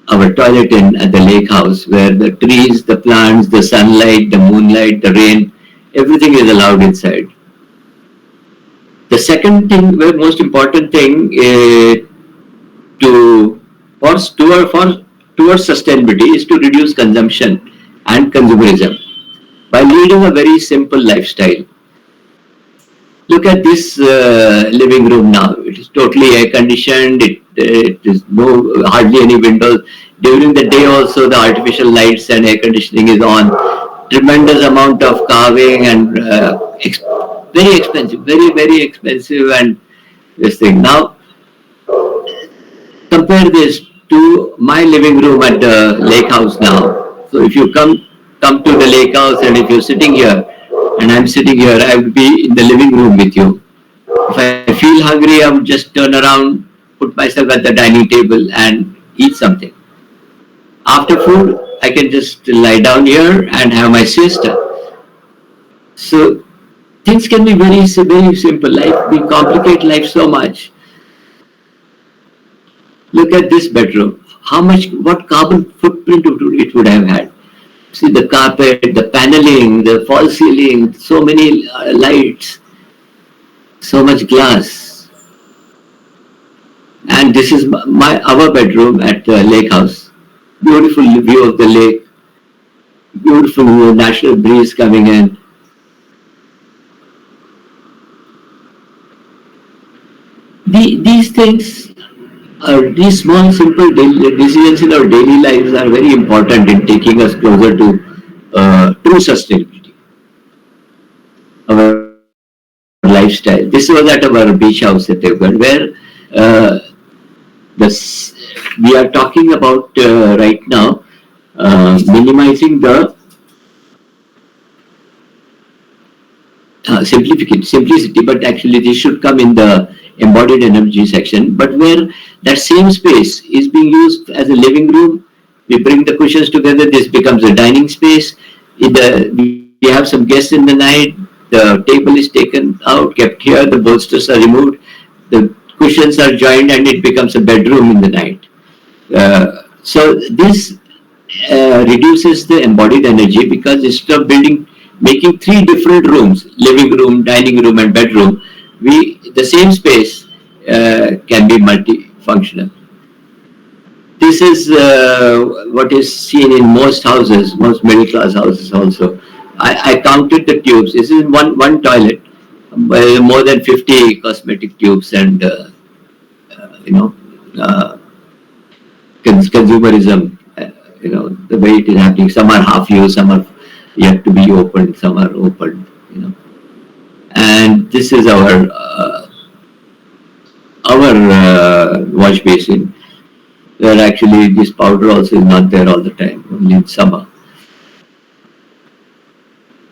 our toilet at the lake house, where the trees, the plants, the sunlight, the moonlight, the rain, everything is allowed inside. The second thing, the most important thing, towards sustainability is to reduce consumption and consumerism by leading a very simple lifestyle. Look at this living room now. It is totally air conditioned. It is hardly any windows. During the day also, the artificial lights and air conditioning is on. Tremendous amount of carving and very expensive, very expensive, and this thing. Now, compare this to my living room at the lake house now. So if you come to the lake house, and if you're sitting here and I'm sitting here, I would be in the living room with you. If I feel hungry, I would just turn around, put myself at the dining table and eat something. After food, I can just lie down here and have my siesta. So things can be very simple. We complicate life so much. Look at this bedroom. What carbon footprint it would have had. See the carpet, the paneling, the false ceiling, so many lights, so much glass. And this is our bedroom at the lake house. Beautiful view of the lake, beautiful natural breeze coming in. These things, these small, simple decisions in our daily lives are very important in taking us closer to true sustainability. Our lifestyle. This was at our beach house at Devgarh, where we are talking about right now minimizing the simplicity, but actually this should come in the embodied energy section. But where that same space is being used as a living room, we bring the cushions together, this becomes a dining space. We have some guests in the night, the table is taken out, kept here, the bolsters are removed, the cushions are joined, and it becomes a bedroom in the night. So this reduces the embodied energy, because instead of making three different rooms, living room, dining room, and bedroom, the same space can be multifunctional. This is what is seen in most houses, most middle class houses also. I counted the tubes. This is one toilet, more than 50 cosmetic tubes, and consumerism, the way it is happening. Some are half used, some are yet to be opened, some are opened, And this is our wash basin, where actually this powder also is not there all the time, only in summer.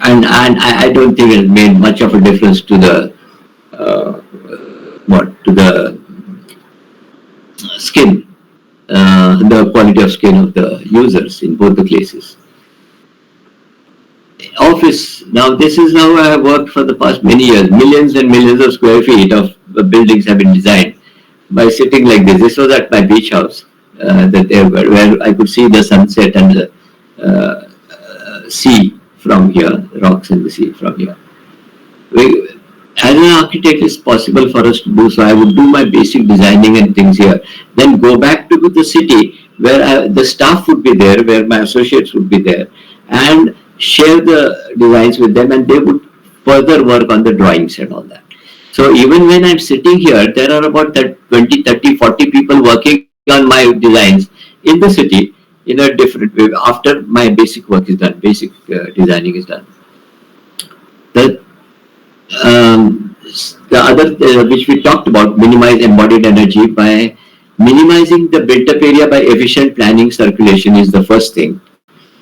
And I don't think it made much of a difference to the skin, the quality of skin of the users in both the places. Office, now this is how I have worked for the past many years. Millions and millions of square feet of buildings have been designed by sitting like this. This was at my beach house, where I could see the sunset and the sea from here, the rocks and the sea from here. As an architect, it's possible for us to do so. I would do my basic designing and things here, then go back to the city where the staff would be there, where my associates would be there, and share the designs with them, and they would further work on the drawings and all that. So even when I'm sitting here, there are about 20, 30, 40 people working on my designs in the city in a different way after my basic work is done, basic designing is done. The other, which we talked about, minimize embodied energy by minimizing the built-up area by efficient planning circulation is the first thing.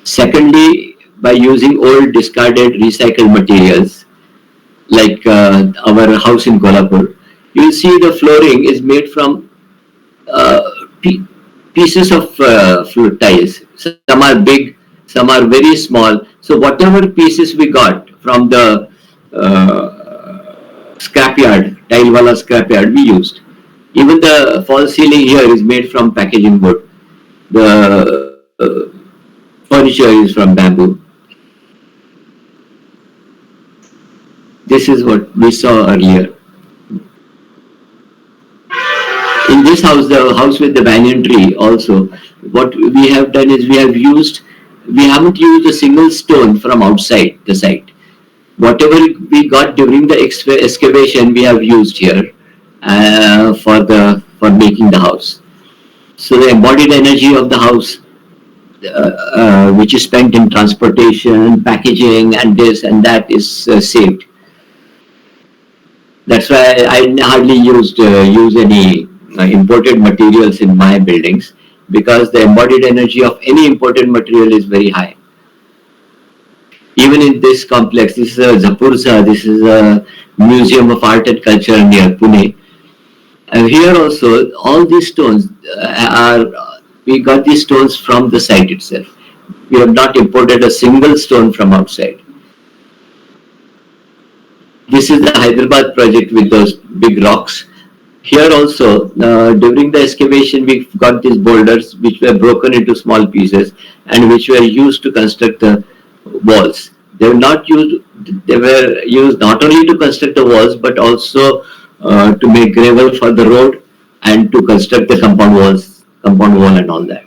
Secondly, by using old discarded recycled materials, like our house in Kolhapur, you'll see the flooring is made from pieces of floor tiles. Some are big, some are very small. So whatever pieces we got from the scrapyard, tile wala scrapyard, we used. Even the false ceiling here is made from packaging wood. The furniture is from bamboo. This is what we saw earlier. In this house, the house with the banyan tree also, what we have done is we haven't used a single stone from outside the site. Whatever we got during the excavation, we have used here for making the house. So the embodied energy of the house, which is spent in transportation, packaging, and this and that, is saved. That's why I hardly use any imported materials in my buildings, because the embodied energy of any imported material is very high. Even in this complex, this is a Zapurza, this is a Museum of Art and Culture near Pune. And here also, all these stones we got these stones from the site itself. We have not imported a single stone from outside. This is the Hyderabad project with those big rocks. Here also, during the excavation, we got these boulders which were broken into small pieces and which were used to construct the walls. They were used not only to construct the walls, but also to make gravel for the road and to construct the compound wall and all that.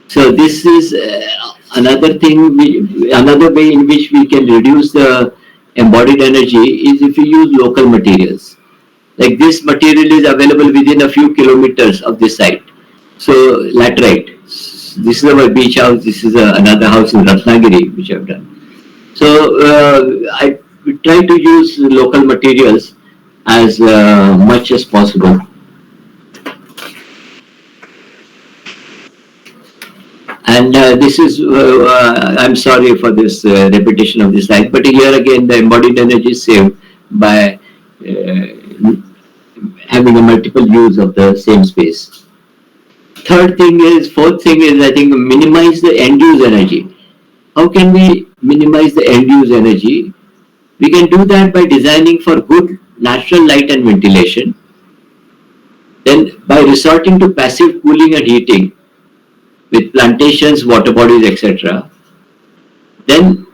So this is another thing, another way in which we can reduce the embodied energy is if we use local materials. Like this material is available within a few kilometers of this site. So laterite. This is our beach house. This is another house in Ratnagiri which I've done. So and try to use local materials as much as possible. And this is, I'm sorry for this repetition of this slide, but here again the embodied energy is saved by having a multiple use of the same space. Fourth thing is, I think, minimize the end use energy. How can we minimize the end use energy? We can do that by designing for good natural light and ventilation. Then by resorting to passive cooling and heating with plantations, water bodies, etc. Then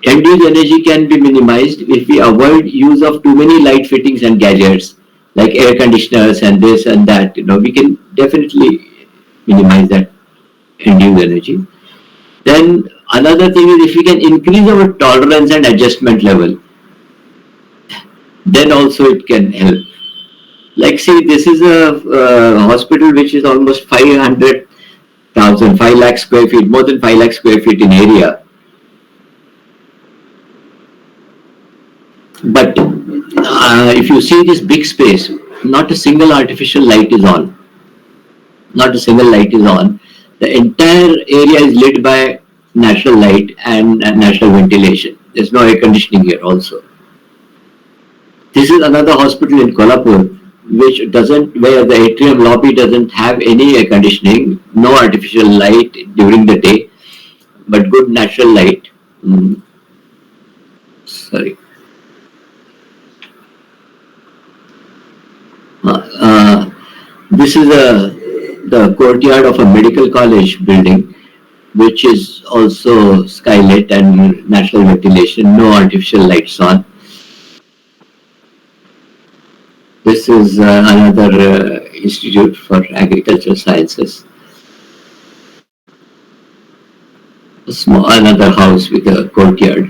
end use energy can be minimized if we avoid use of too many light fittings and gadgets like air conditioners and this and that. We can definitely minimize that end use energy. Then another thing is, if we can increase our tolerance and adjustment level, then also it can help. Like say this is a hospital which is almost 500,000, 5 lakh square feet, more than 5 lakh square feet in area. But if you see this big space, not a single artificial light is on. Not a single light is on. The entire area is lit by natural light and natural ventilation. There's no air conditioning here also. This is another hospital in Kolhapur where the atrium lobby doesn't have any air conditioning, no artificial light during the day, but good natural light. Sorry. This is the courtyard of a medical college building, which is also skylit and natural ventilation, no artificial lights on. This is another institute for agricultural sciences. Another house with a courtyard.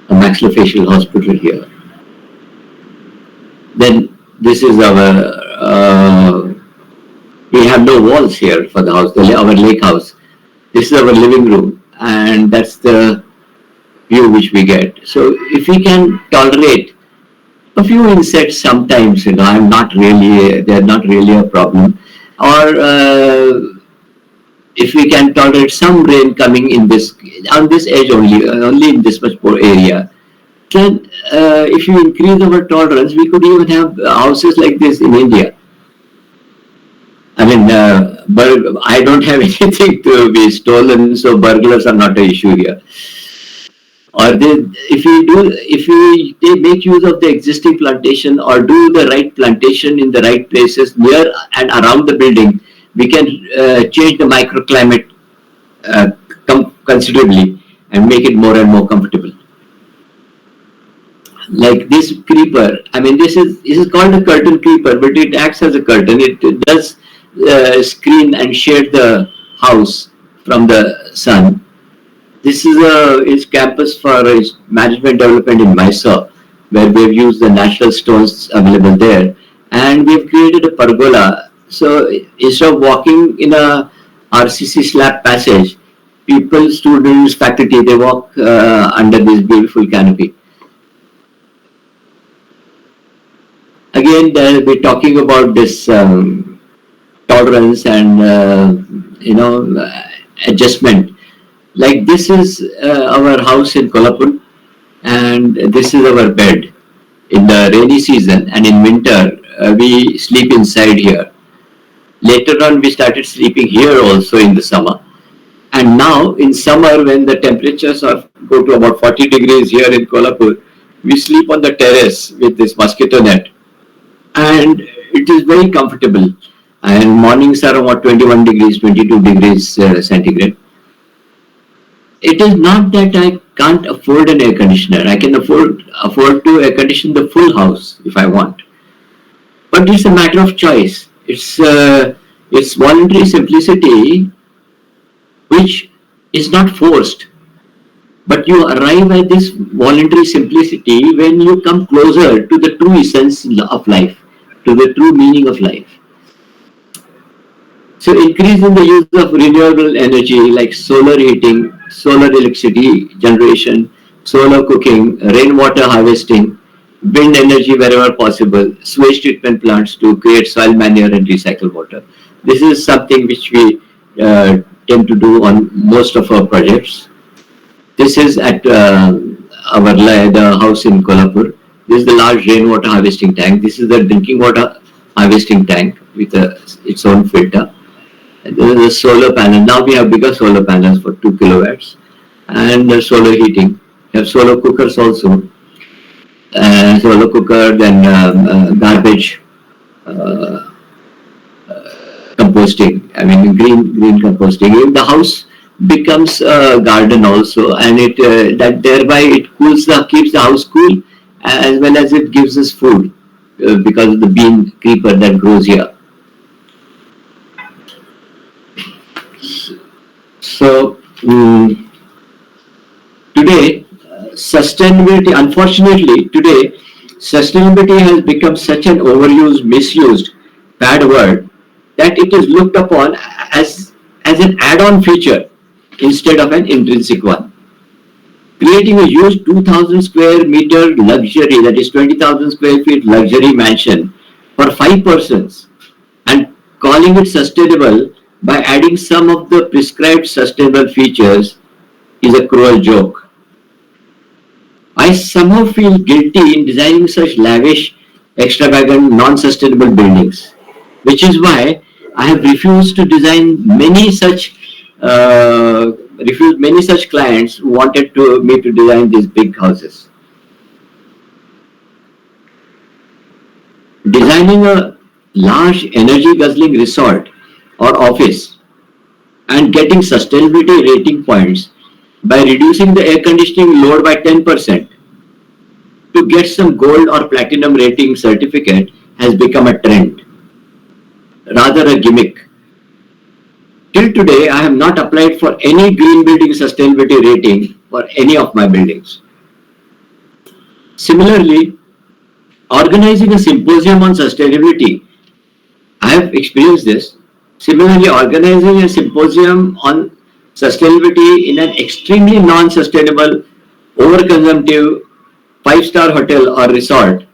A maxillofacial hospital here. Then this is our, we have no walls here for the house, our lake house. This is our living room, and that's the view which we get. So if we can tolerate a few insects sometimes, they're not really a problem. Or if we can tolerate some rain coming on this edge only in this much more area, then if you increase our tolerance, we could even have houses like this in India. I mean, but I don't have anything to be stolen, so burglars are not an issue here. Or if we make use of the existing plantation or do the right plantation in the right places near and around the building, we can change the microclimate considerably and make it more and more comfortable. Like this creeper, I mean, this is called a curtain creeper, but it acts as a curtain. It does screen and shade the house from the sun. This is campus for management development in Mysore, where we've used the natural stones available there, and we've created a pergola. So instead of walking in a RCC slab passage, people, students, faculty, they walk under this beautiful canopy. Again, we're talking about this tolerance and adjustment. Like this is our house in Kolhapur, and this is our bed. In the rainy season and in winter, we sleep inside here. Later on, we started sleeping here also in the summer. And now in summer, when the temperatures go to about 40 degrees here in Kolhapur, we sleep on the terrace with this mosquito net. And it is very comfortable. And mornings are about 21 degrees, 22 degrees centigrade. It is not that I can't afford an air conditioner. I can afford to air condition the full house if I want. But it's a matter of choice. It's voluntary simplicity which is not forced. But you arrive at this voluntary simplicity when you come closer to the true essence of life, to the true meaning of life. So increasing the use of renewable energy like solar heating, solar electricity generation, solar cooking, rainwater harvesting, wind energy wherever possible, sewage treatment plants to create soil manure and recycle water. This is something which we tend to do on most of our projects. This is at the house in Kolhapur. This is the large rainwater harvesting tank. This is the drinking water harvesting tank with its own filter. And this is a solar panel. Now we have bigger solar panels for 2 kilowatts and solar heating. We have solar cookers also. Solar cooker, then garbage composting. I mean green composting. If the house becomes a garden also, and that thereby it keeps the house cool, as well as it gives us food because of the bean creeper that grows here. So today, sustainability, unfortunately, today sustainability has become such an overused, misused, bad word that it is looked upon as an add-on feature instead of an intrinsic one. Creating a huge 2,000 square meter luxury, that is 20,000 square feet luxury mansion for 5 persons and calling it sustainable by adding some of the prescribed sustainable features is a cruel joke. I somehow feel guilty in designing such lavish, extravagant, non-sustainable buildings, which is why I have refused to design many such clients who wanted me to design these big houses. Designing a large energy guzzling resort or office and getting sustainability rating points by reducing the air conditioning load by 10% to get some gold or platinum rating certificate has become a trend, rather a gimmick. Till today, I have not applied for any green building sustainability rating for any of my buildings. Similarly, organizing a symposium on sustainability, I have experienced this. Similarly, organizing a symposium on sustainability in an extremely non-sustainable, overconsumptive 5-star hotel or resort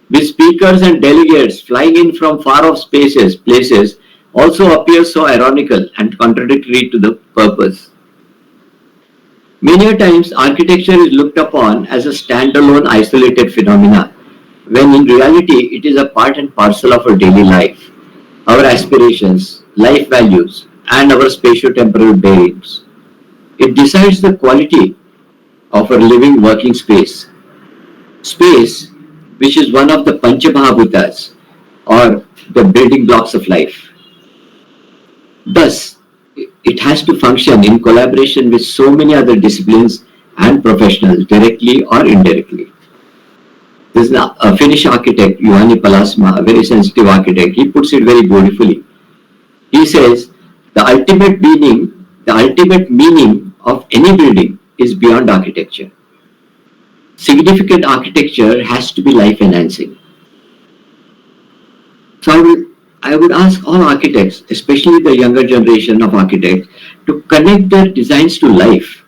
with speakers and delegates flying in from far-off places also appears so ironical and contradictory to the purpose. Many times, architecture is looked upon as a standalone, isolated phenomena, when in reality it is a part and parcel of our daily life, our aspirations, life values, and our spatio-temporal bearings. It decides the quality of our living working space. Space, which is one of the Panchamahabhutas, or the building blocks of life. Thus, it has to function in collaboration with so many other disciplines and professionals, directly or indirectly. This is a Finnish architect, Juhani Palasma, a very sensitive architect. He puts it very beautifully. He says, the ultimate meaning of any building is beyond architecture. Significant architecture has to be life-enhancing. So I would ask all architects, especially the younger generation of architects, to connect their designs to life,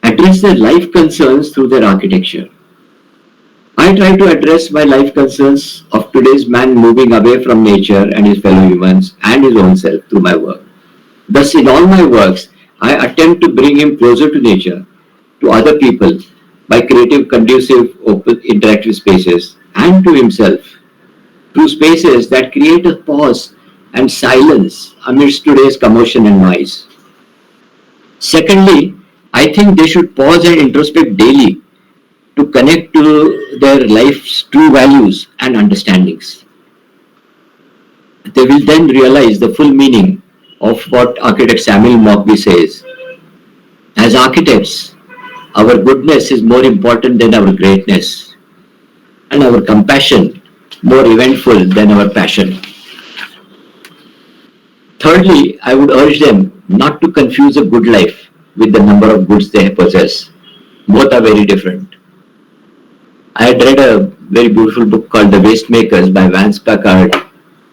address their life concerns through their architecture. I try to address my life concerns of today's man moving away from nature and his fellow humans and his own self through my work. Thus, in all my works, I attempt to bring him closer to nature, to other people, by creative, conducive, open, interactive spaces, and to himself, through spaces that create a pause and silence amidst today's commotion and noise. Secondly, I think they should pause and introspect daily to connect to their life's true values and understandings. They will then realize the full meaning of what architect Samuel Mockbee says. As architects, our goodness is more important than our greatness, and our compassion more eventful than our passion. Thirdly, I would urge them not to confuse a good life with the number of goods they possess. Both are very different. I had read a very beautiful book called The Waste Makers by Vance Packard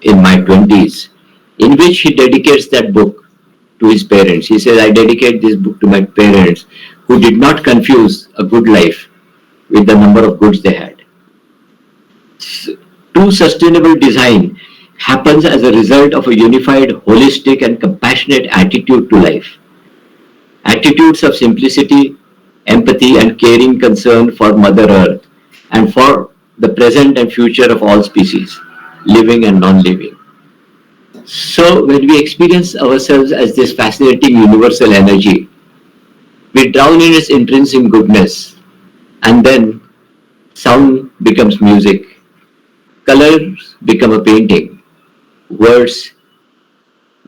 in my 20s, in which he dedicates that book to his parents. He says, I dedicate this book to my parents who did not confuse a good life with the number of goods they had. True sustainable design happens as a result of a unified, holistic and compassionate attitude to life. Attitudes of simplicity, empathy and caring concern for Mother Earth and for the present and future of all species, living and non-living. So when we experience ourselves as this fascinating universal energy, we drown in its intrinsic goodness, and then sound becomes music, colors become a painting, words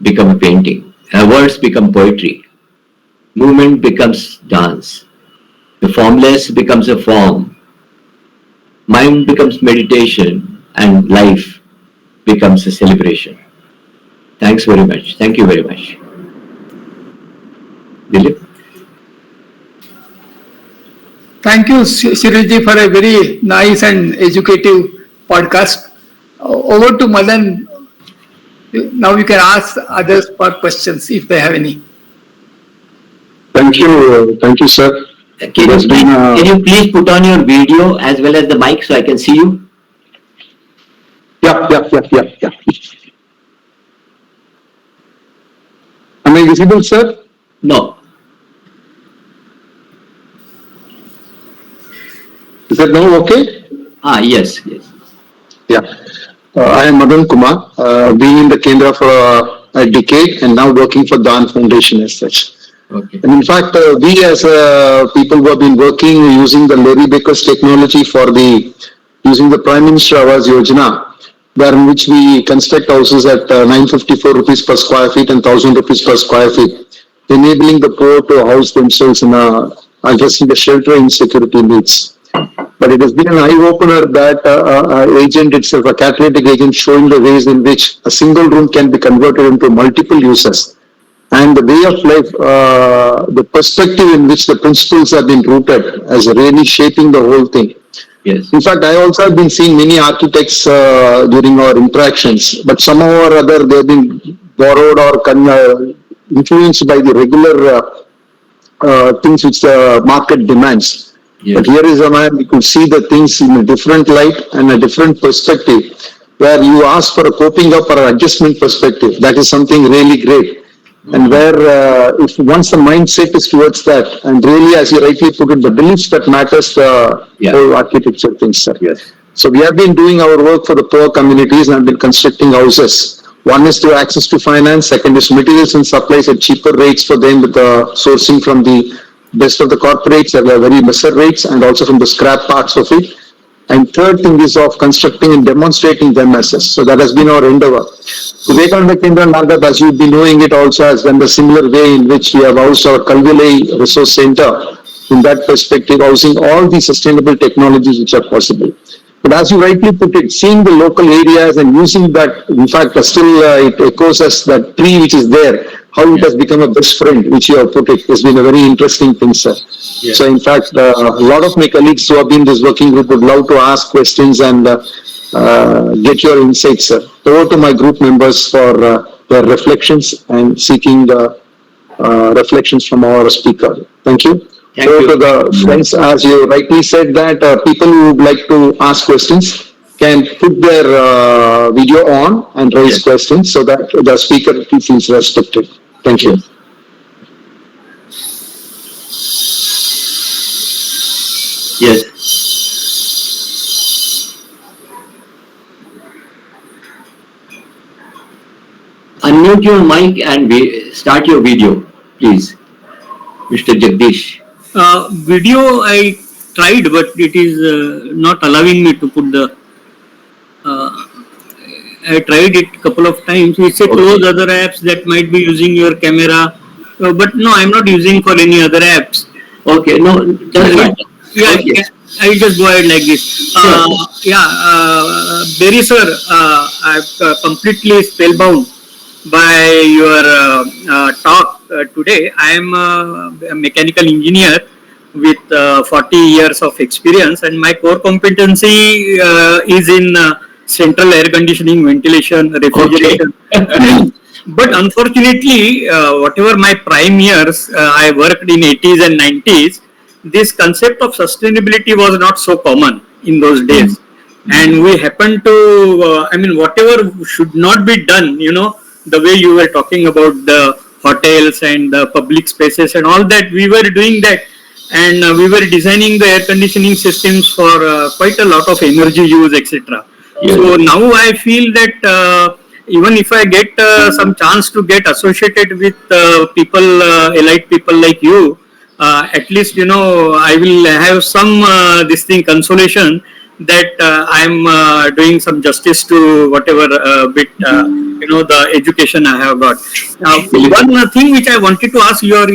become a painting, words become poetry, movement becomes dance, the formless becomes a form, mind becomes meditation, and life becomes a celebration. Thanks very much. Thank you very much. Dilip? Thank you, Shiriji, for a very nice and educative podcast. Over to Madan. Now you can ask others for questions if they have any. Thank you, sir. Can you please put on your video as well as the mic so I can see you? Yeah. Am I visible, sir? No. Is that now okay? Yes. Yeah. I am Madan Kumar, being in the Kendra for a decade and now working for DAN Foundation as such. Okay. And in fact, we as people who have been working using the Larry Baker's technology using the Prime Minister Awas Yojana, where in which we construct houses at 954 rupees per square feet and 1000 rupees per square feet, enabling the poor to house themselves in addressing the shelter insecurity needs. But it has been an eye-opener that agent itself, a catalytic agent, showing the ways in which a single room can be converted into multiple uses. And the way of life, the perspective in which the principles have been rooted as really shaping the whole thing. Yes. In fact, I also have been seeing many architects during our interactions, but somehow or other they have been borrowed or influenced by the regular things which the market demands. Yes. But here is a man, we could see the things in a different light and a different perspective, where you ask for a coping up or adjustment perspective. That is something really great. And where if once the mindset is towards that, and really, as you rightly put it, the beliefs that matters the whole architecture things, sir. Yes. So we have been doing our work for the poor communities and have been constructing houses. One is through access to finance, second is materials and supplies at cheaper rates for them with the sourcing from the best of the corporates at very lesser rates and also from the scrap parts of it. And third thing is of constructing and demonstrating them as such. So that has been our endeavor. Vivekananda Kendra Nardap, as you've been knowing it, also has done the similar way in which we have housed our Kalvilai Resource Center. In that perspective, housing all the sustainable technologies which are possible. But as you rightly put it, seeing the local areas and using that, in fact, still it echoes us that tree which is there, how it has become a best friend, which you have put it, has been a very interesting thing, sir. Yes. So in fact, a lot of my colleagues who have been in this working group would love to ask questions and get your insights, sir. Over to my group members for their reflections and seeking the reflections from our speaker. Thank you. Over to the friends, as you rightly said that people who would like to ask questions can put their video on and raise questions so that the speaker feels respected. Thank you. Yes. Unmute your mic and start your video, please. Mr. Jagdish. Video I tried, but it is not allowing me to put the. I tried it a couple of times. It said close other apps that might be using your camera, but no, I'm not using for any other apps. Okay, no, that's fine. Yeah, okay. I will just go ahead like this. Berry sir, I'm completely spellbound by your talk today. I am a mechanical engineer with 40 years of experience, and my core competency is in central air conditioning, ventilation, refrigeration. But unfortunately, whatever my prime years, I worked in 80s and 90s, this concept of sustainability was not so common in those days. And we happened to, whatever should not be done, the way you were talking about the hotels and the public spaces and all that, we were doing that. And we were designing the air conditioning systems for quite a lot of energy use, etc. So now I feel that even if I get some chance to get associated with people, elite people like you, at least, I will have some consolation that I'm doing some justice to whatever bit, the education I have got. One thing which I wanted to ask you are,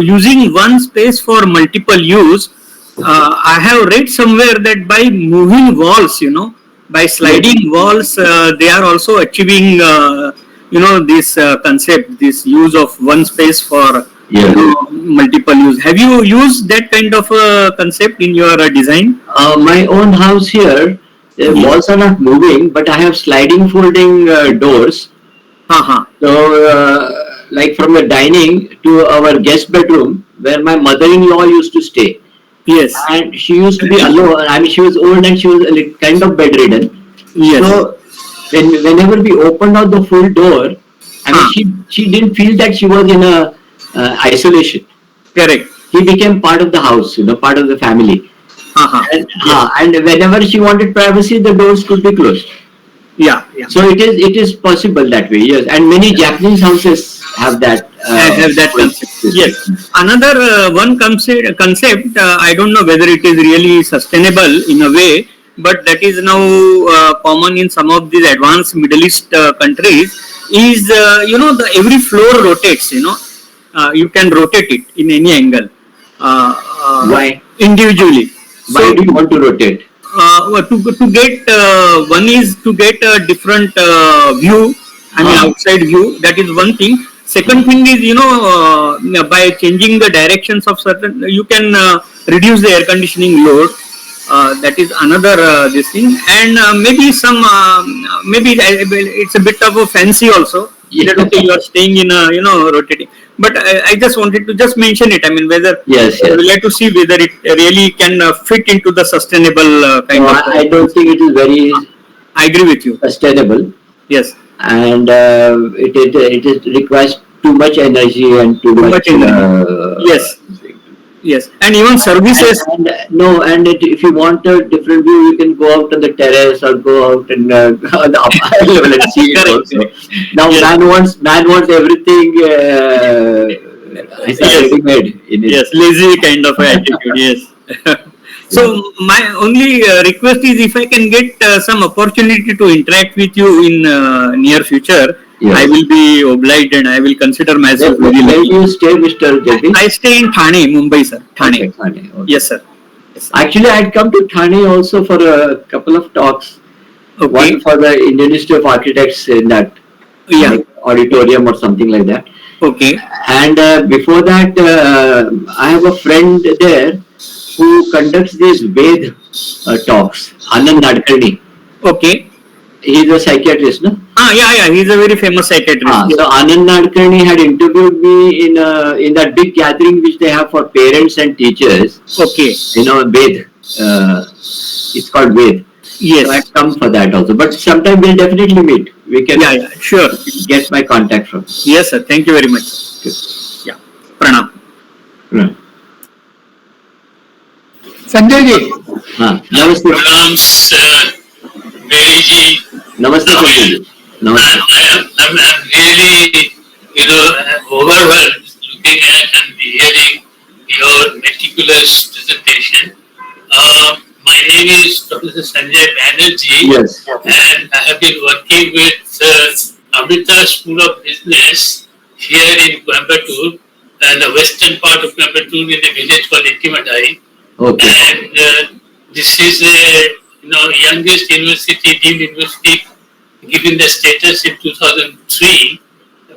using one space for multiple use, I have read somewhere that by moving walls, by sliding walls, they are also achieving, this concept, this use of one space for multiple use. Have you used that kind of concept in your design? My own house here, the walls are not moving, but I have sliding folding doors. So, like from the dining to our guest bedroom, where my mother-in-law used to stay. Yes. And she used to be alone. I mean, she was old and she was kind of bedridden. Yes. So, whenever we opened out the full door, she didn't feel that she was in a isolation. Correct. He became part of the house, part of the family. And whenever she wanted privacy, the doors could be closed. Yeah. So it is possible that way. Yes, and many Japanese houses have that. Have that concept. Yes. Another one concept. I don't know whether it is really sustainable in a way, but that is now common in some of these advanced Middle East countries. Is the every floor rotates. You can rotate it in any angle. Why? Individually. Why do you want to rotate? To get one is to get a different view. Outside view. That is one thing. Second thing is, by changing the directions of certain, you can reduce the air conditioning load. That is another this thing, and maybe some maybe it's a bit of a fancy also. That okay, you are staying in a rotating. But I just wanted to just mention it. Whether we'll have to see whether it really can fit into the sustainable kind of. I don't think it is very. I agree with you. Sustainable. Yes. And it requires too much energy and too much Yes, and even services. And if you want a different view, you can go out on the terrace or go out and on the upper level and see it also. Now man wants everything ready-made. Yes, lazy kind of attitude. Yes. So my only request is if I can get some opportunity to interact with you in near future. Yes. I will be obliged and I will consider myself very lucky. Where do you stay, Mr. Jagdish? I stay in Thane, Mumbai, sir. Thane. Okay. Yes, sir. Actually, I had come to Thane also for a couple of talks. Okay. One for the Indian Institute of Architects in that auditorium or something like that. Okay. And before that, I have a friend there who conducts these Ved talks, Anand Nadkarni. Okay. He is a psychiatrist, no? Yeah. He's a very famous psychiatrist. So Anand Nadkarni had interviewed me in that big gathering which they have for parents and teachers. Okay. Ved. It's called Ved. Yes. So I come for that also. But sometime we'll definitely meet. We can. Yeah. Sure. Get my contact from. Yes, sir. Thank you very much. Okay. Yeah. Pranam. Sanjay ji. Namaste. Pranam, sir. Mary ji. Namaste, Sanjay ji. Namaste. I'm really, overwhelmed looking at and hearing your meticulous presentation. My name is Professor Sanjay Banerjee. Yes. And I have been working with Amrita School of Business here in Coimbatore, and the western part of Coimbatore in a village called Itimadai. Okay. And this is the youngest university, deemed university, given the status in 2003.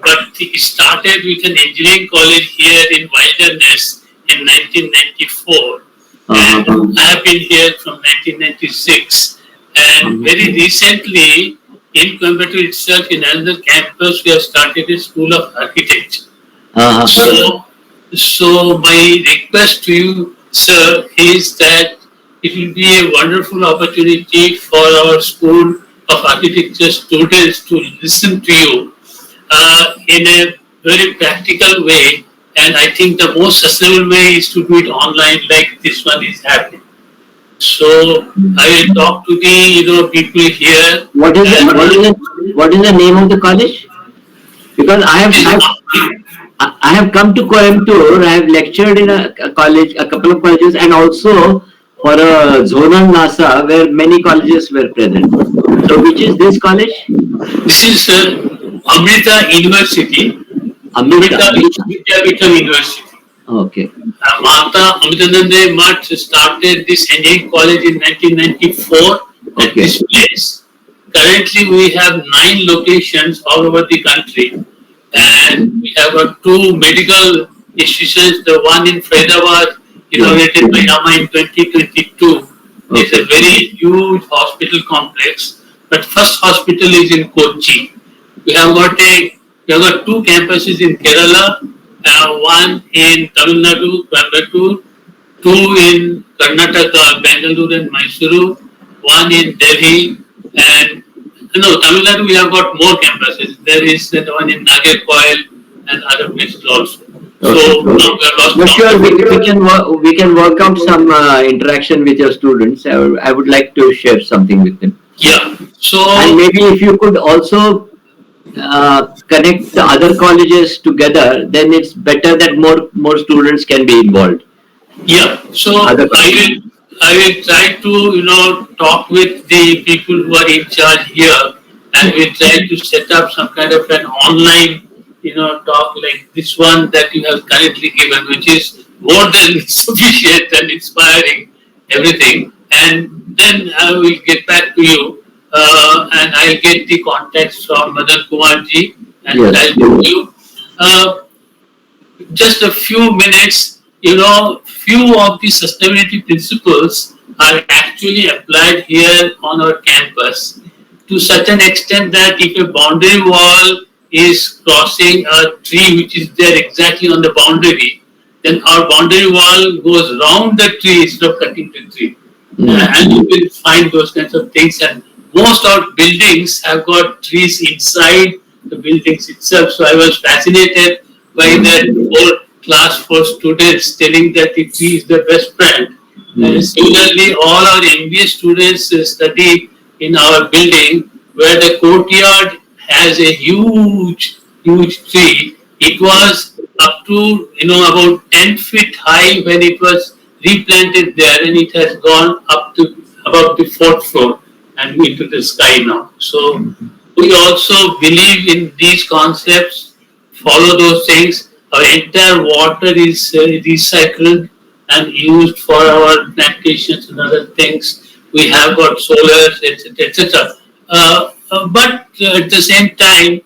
But it started with an engineering college here in Wilderness in 1994. And I have been here from 1996. And very recently, in Coimbatore itself, in another campus, we have started a school of architecture. So my request to you, sir, is that it will be a wonderful opportunity for our school of architecture students to listen to you in a very practical way. And I think the most sustainable way is to do it online, like this one is happening. So I will talk to the people here. What is the name of the college? Because I have come to Coimbatore. I have lectured in a college, a couple of colleges, and also for a zonal NASA where many colleges were present. So which is this college? This is Amrita University. Amrita Vidyapeetham University. Okay. Mata Amritananda Math started this engineering college in 1994 at this place. Currently, we have 9 locations all over the country, and we have 2 medical institutions. The one in Faridabad, inaugurated by Yama in 2022. It's a very huge hospital complex. But first hospital is in Kochi. We have got 2 campuses in Kerala, one in Tamil Nadu, Coimbatore, 2 in Karnataka, Bangalore and Mysuru, 1 in Delhi, and Tamil Nadu we have got more campuses. There is that one in Nagercoil and other places also. So now we are lost. But sure, we can work out some interaction with your students. I would like to share something with them. Yeah. So and maybe if you could also connect the other colleges together, then it's better that more students can be involved. Yeah, so I will try to talk with the people who are in charge here, and we'll try to set up some kind of an online talk like this one that you have currently given, which is more than sufficient and inspiring, everything. And then I will get back to you, and I'll get the contacts from Madan Kumar ji, and I'll give you just a few minutes. Few of the sustainability principles are actually applied here on our campus to such an extent that if a boundary wall is crossing a tree which is there exactly on the boundary, then our boundary wall goes round the tree instead of cutting the tree. And you will find those kinds of things. And most of our buildings have got trees inside the buildings itself. So I was fascinated by that class 4 students telling that the tree is the best friend. And similarly, all our MBA students study in our building where the courtyard has a huge tree. It was up to about 10 feet high when it was replanted there, and it has gone up to about the 4th floor and into the sky now. So we also believe in these concepts, follow those things. Our entire water is recycled and used for our plantations and other things. We have got solars, etc., etc. But at the same time,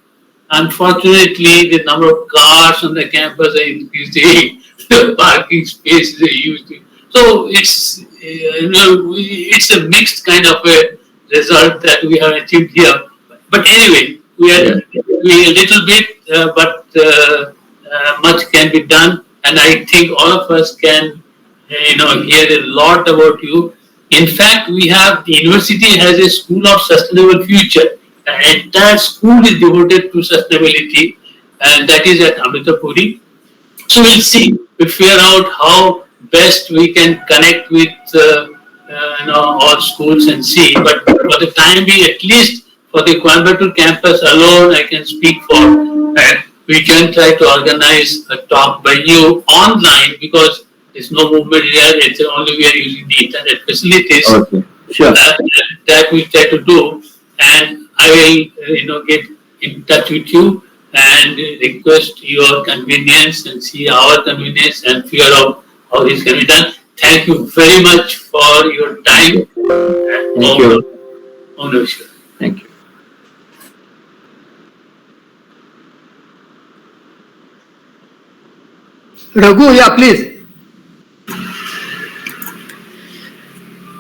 unfortunately, the number of cars on the campus are increasing. The parking spaces are used. So it's a mixed kind of a result that we have achieved here. But anyway, we are doing a little bit, but much can be done, and I think all of us can, hear a lot about you. In fact, the university has a school of sustainable future. The entire school is devoted to sustainability, and that is at Amritapuri. So we'll see. We'll figure out how best we can connect with all schools and see. But for the time being, at least for the Coimbatore campus alone, I can speak for. We can try to organize a talk by you online because there's no movement here. It's only we are using the internet facilities. Okay. Sure. That we try to do, and I will get in touch with you and request your convenience and see our convenience and figure out how this can be done. Thank you very much for your time. Thank you. Ownership. Thank you. Raghu, yeah, please.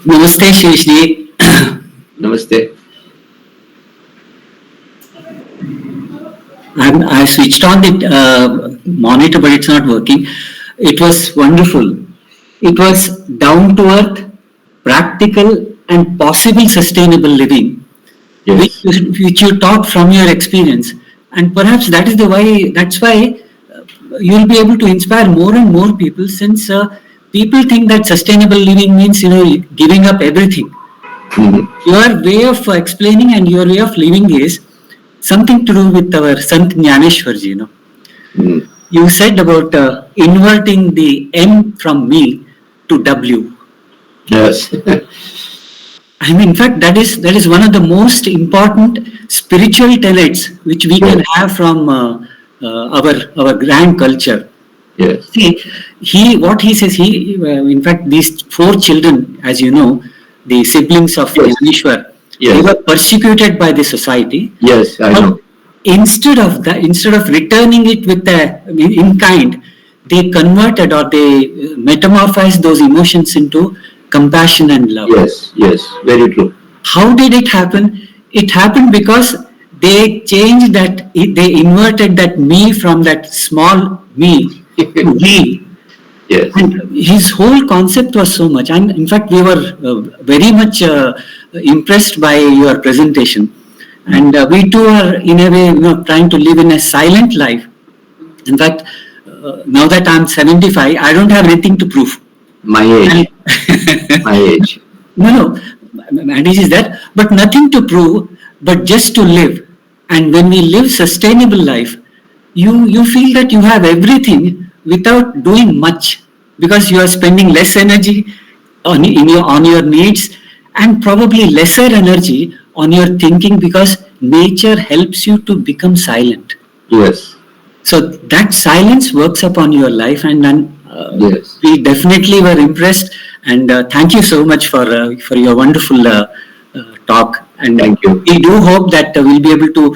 Namaste, Shishji. Namaste. switched on the monitor, but it's not working. It was wonderful. It was down to earth, practical, and possible sustainable living, Yes. which you taught from your experience. And perhaps that's why you'll be able to inspire more and more people, since people think that sustainable living means, giving up everything. Mhm. Your way of explaining and your way of living is something to do with our Sant Jnaneshwarji. Mhm. You said about inverting the M from me to W. Yes. I mean, in fact, that is one of the most important spiritual tenets which we can have from our grand culture. Yes. See, what he says, in fact, these four children, as you know, the siblings of Yes. Jnaneshwar, Yes. they were persecuted by the society. Yes, I know. Instead of returning it in kind, they converted, or they metamorphosed those emotions into compassion and love. Yes, yes, very true. How did it happen? It happened because they changed they inverted that me from that small me to we. Yes. And his whole concept was so much. And in fact, we were very much impressed by your presentation. And we too are, in a way, trying to live in a silent life. In fact, now that I'm 75, I don't have anything to prove. My age. My age. No, manage is that, but nothing to prove, but just to live. And when we live sustainable life, you feel that you have everything without doing much, because you are spending less energy on your needs, and probably lesser energy on your thinking, because nature helps you to become silent. Yes. So that silence works upon your life, and Yes. we definitely were impressed. And thank you so much for your wonderful talk. And Thank you. we do hope that we'll be able to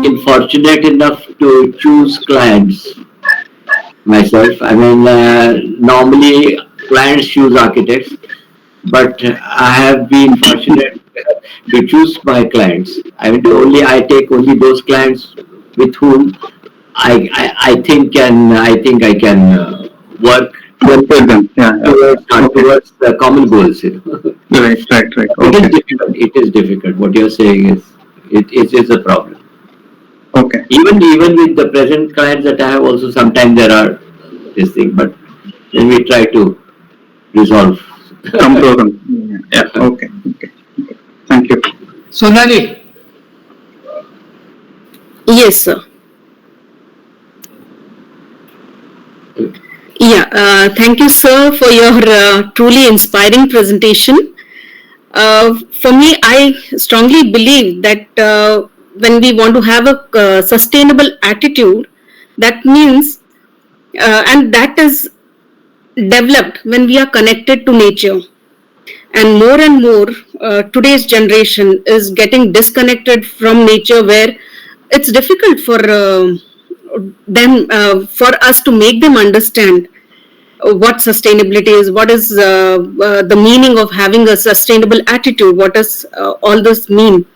unfortunate enough to choose clients myself. I mean, normally clients choose architects, but I have been fortunate to choose my clients. I mean, I take only those clients with whom I think I can work Well, well done. Yeah, yeah. towards the common goals. Right, right, right. It is Okay, difficult. It is difficult. What you're saying is it is a problem. okay. Even with the present clients that I have, also sometimes there are this thing, but then we try to resolve. Come to them. Yeah, okay, okay. Thank you. Sonali, Yes, sir. Yeah, thank you, sir, for your truly inspiring presentation. For me, I strongly believe that when we want to have a sustainable attitude, that means, and that is developed when we are connected to nature. And more, today's generation is getting disconnected from nature, where it's difficult for for us to make them understand what sustainability is, what is the meaning of having a sustainable attitude, what does all this mean.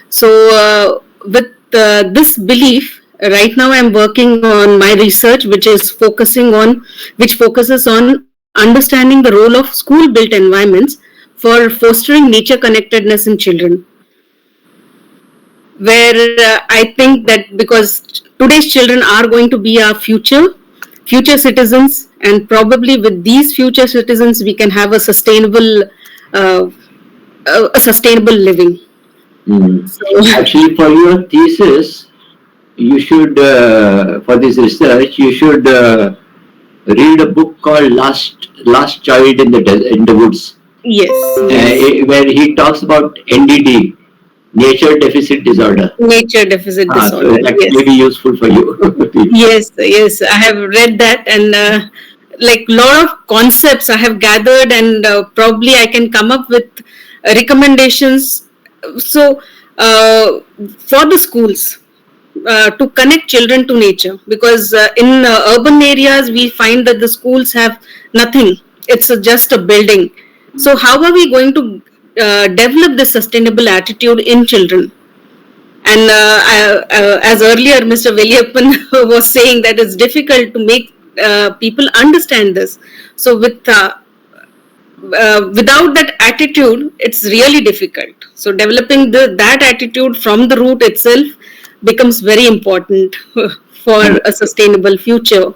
So with this belief, right now I'm working on my research, which focuses on understanding the role of school built environments for fostering nature connectedness in children, where I think that because today's children are going to be our future citizens, and probably with these future citizens we can have a sustainable living. So, Actually, for your thesis, you should for this research you should read a book called Last Child in the Woods, yes, where he talks about NDD, Nature Deficit Disorder. nature deficit So disorder. that Yes. may be useful for you. Yes, I have read that, and like lot of concepts I have gathered, and probably I can come up with recommendations. So for the schools to connect children to nature, because in urban areas we find that the schools have nothing. It's just a building. So how are we going to develop this sustainable attitude in children? And as earlier Mr. Veliappan was saying, that it's difficult to make people understand this. So without that attitude, it's really difficult. So developing that attitude from the root itself becomes very important for a sustainable future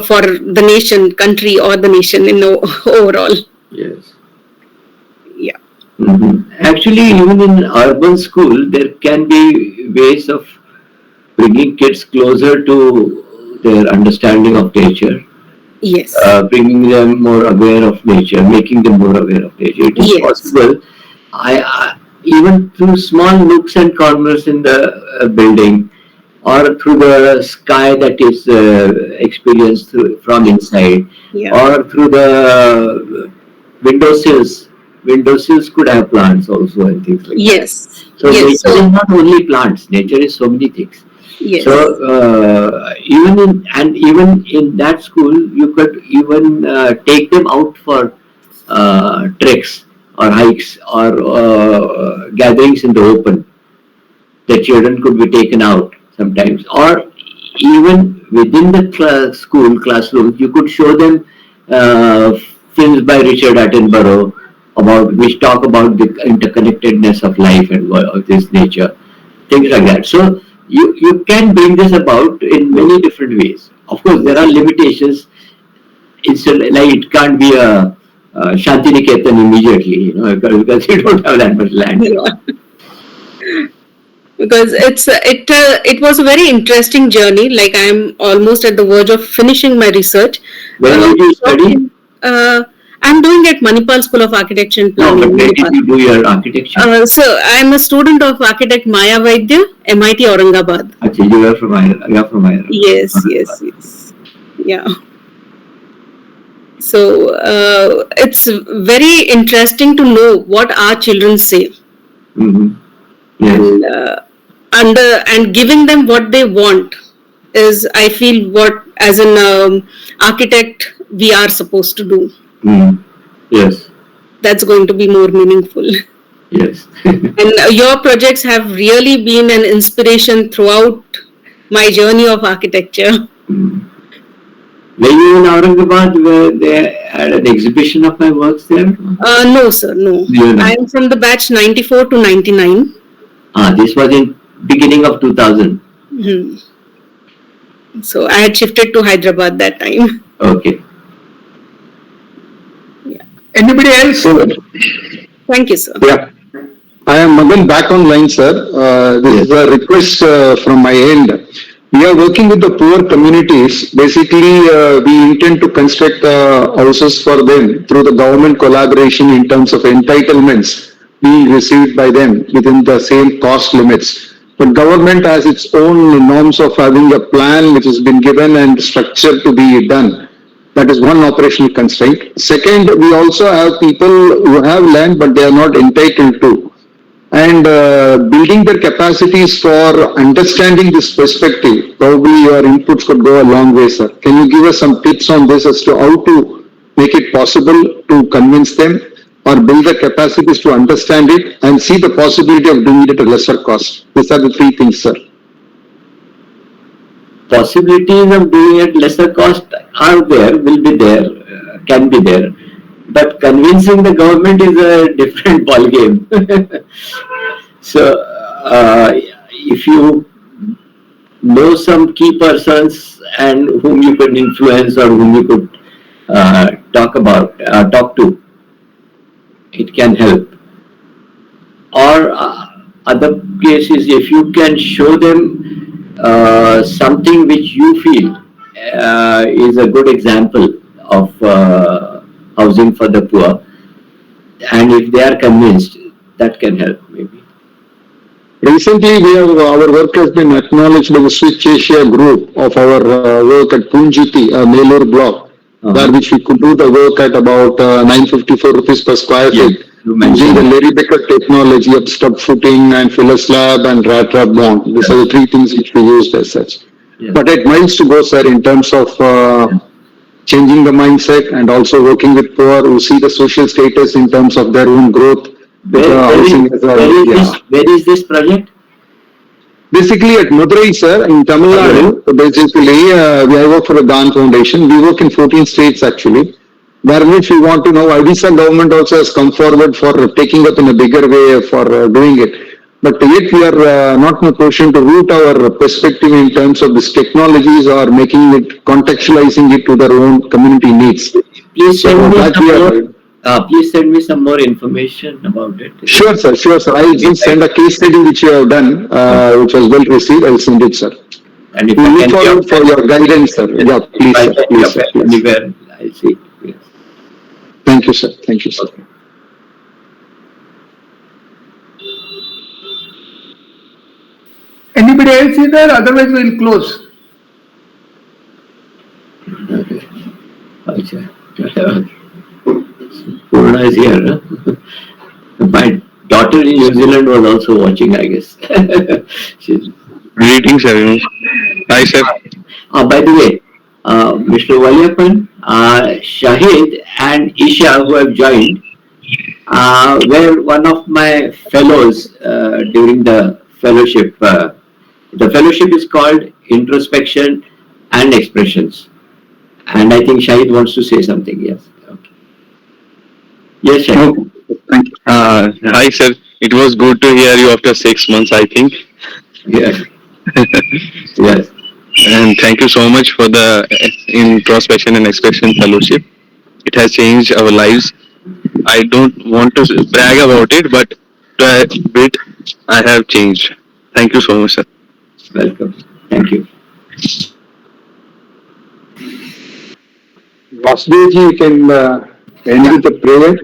for the nation, country, or the nation in overall. Yes. Yeah. Actually, even in urban school, there can be ways of bringing kids closer to their understanding of nature, Yes. bringing them more aware of nature, making them more aware of nature. It is Yes. possible. Even through small nooks and corners in the building, or through the sky that is experienced from inside, Yeah. or through the windowsills. Windowsills could have plants also and things like that. Yes. So Yes. nature So is not only plants. Nature is so many things. yes. So even in that school, you could even take them out for treks or hikes or gatherings in the open. The children could be taken out sometimes, or even within the school classroom, you could show them films by Richard Attenborough which talk about the interconnectedness of life and of this nature, things like that. So you can bring this about in many different ways. Of course, there are limitations. It's like it can't be a Shantiniketan immediately, because you don't have that much land. Because it was a very interesting journey. Like I'm almost at the verge of finishing my research. Where did you study? I'm doing at Manipal School of Architecture and No, Planning. but where did you do your architecture? So I'm a student of architect Maya Vaidya, MIT Aurangabad. Actually, you are from Ireland. Yes. Yeah. So it's very interesting to know what our children say. Mm-hmm. Yes. And and giving them what they want is, I feel, what as an architect we are supposed to do. Yes, That's going to be more meaningful. yes. And your projects have really been an inspiration throughout my journey of architecture. Were you in Aurangabad where they had an exhibition of my works there? No, sir, no. You know. I am from the batch 94 to 99. This was in beginning of 2000. So I had shifted to Hyderabad that time. Okay. Anybody else? Thank you, sir. Yeah. I am Madan back online, sir. This is a request from my end. We are working with the poor communities. Basically, we intend to construct houses for them through the government collaboration in terms of entitlements being received by them within the same cost limits. But government has its own norms of having a plan which has been given and structure to be done. That is one operational constraint. Second, we also have people who have land but they are not entitled to. And building their capacities for understanding this perspective, probably your inputs could go a long way, sir. Can you give us some tips on this as to how to make it possible to convince them or build the capacities to understand it and see the possibility of doing it at a lesser cost? These are the three things, sir. Possibilities of doing it lesser cost are there, will be there, can be there. But convincing the government is a different ball game. So, if you know some key persons and whom you could influence or whom you could talk to, it can help. Or other cases, if you can show them something which you feel is a good example of housing for the poor, and if they are convinced, that can help maybe. Recently, our work has been acknowledged by the Switch Asia group of our work at Punjiti, Melur block, where which we could do the work at about 954 rupees per square feet. Using the Larry Becker technology of stub footing and filler slab and rat trap bond. These are the three things which we used as such. But it miles to go, sir, in terms of changing the mindset and also working with poor who see the social status in terms of their own growth. Where is this project? Basically at Madurai, sir, in Tamil Nadu, basically, I work for the Dan Foundation. We work in 14 states actually. Where which we want to know, Odisha government also has come forward for taking up in a bigger way for doing it. But yet we are not in a position to root our perspective in terms of these technologies or making it, contextualizing it to their own community needs. Please send me some more information about it. Sure, sir. Sure, sir. I'll just send a case study which you have done, which was well received. I'll send it, sir. And if we look forward for your guidance, sir. Yeah, please, sir. Please, sir. Anywhere, I'll see. Yes. Thank you, sir. Thank you, sir. Okay. Anybody else is there? Otherwise, we'll close. Purna is here. Huh? My daughter in New Zealand was also watching, I guess. Greetings, everyone. Hi, sir. By the way, Mr. Valiappan, Shahid and Isha, who have joined, were one of my fellows during the fellowship. The fellowship is called Introspection and Expressions. And I think Shahid wants to say something. Yes. Okay. Yes, Shahid. Thank you. Hi, sir. It was good to hear you after 6 months, I think. Yes. Yes. And thank you so much for the Introspection and Expression Fellowship. It has changed our lives. I don't want to brag about it, but a bit I have changed. Thank you so much, sir. Welcome. Thank you. Vasudevji, you can end with the prayer.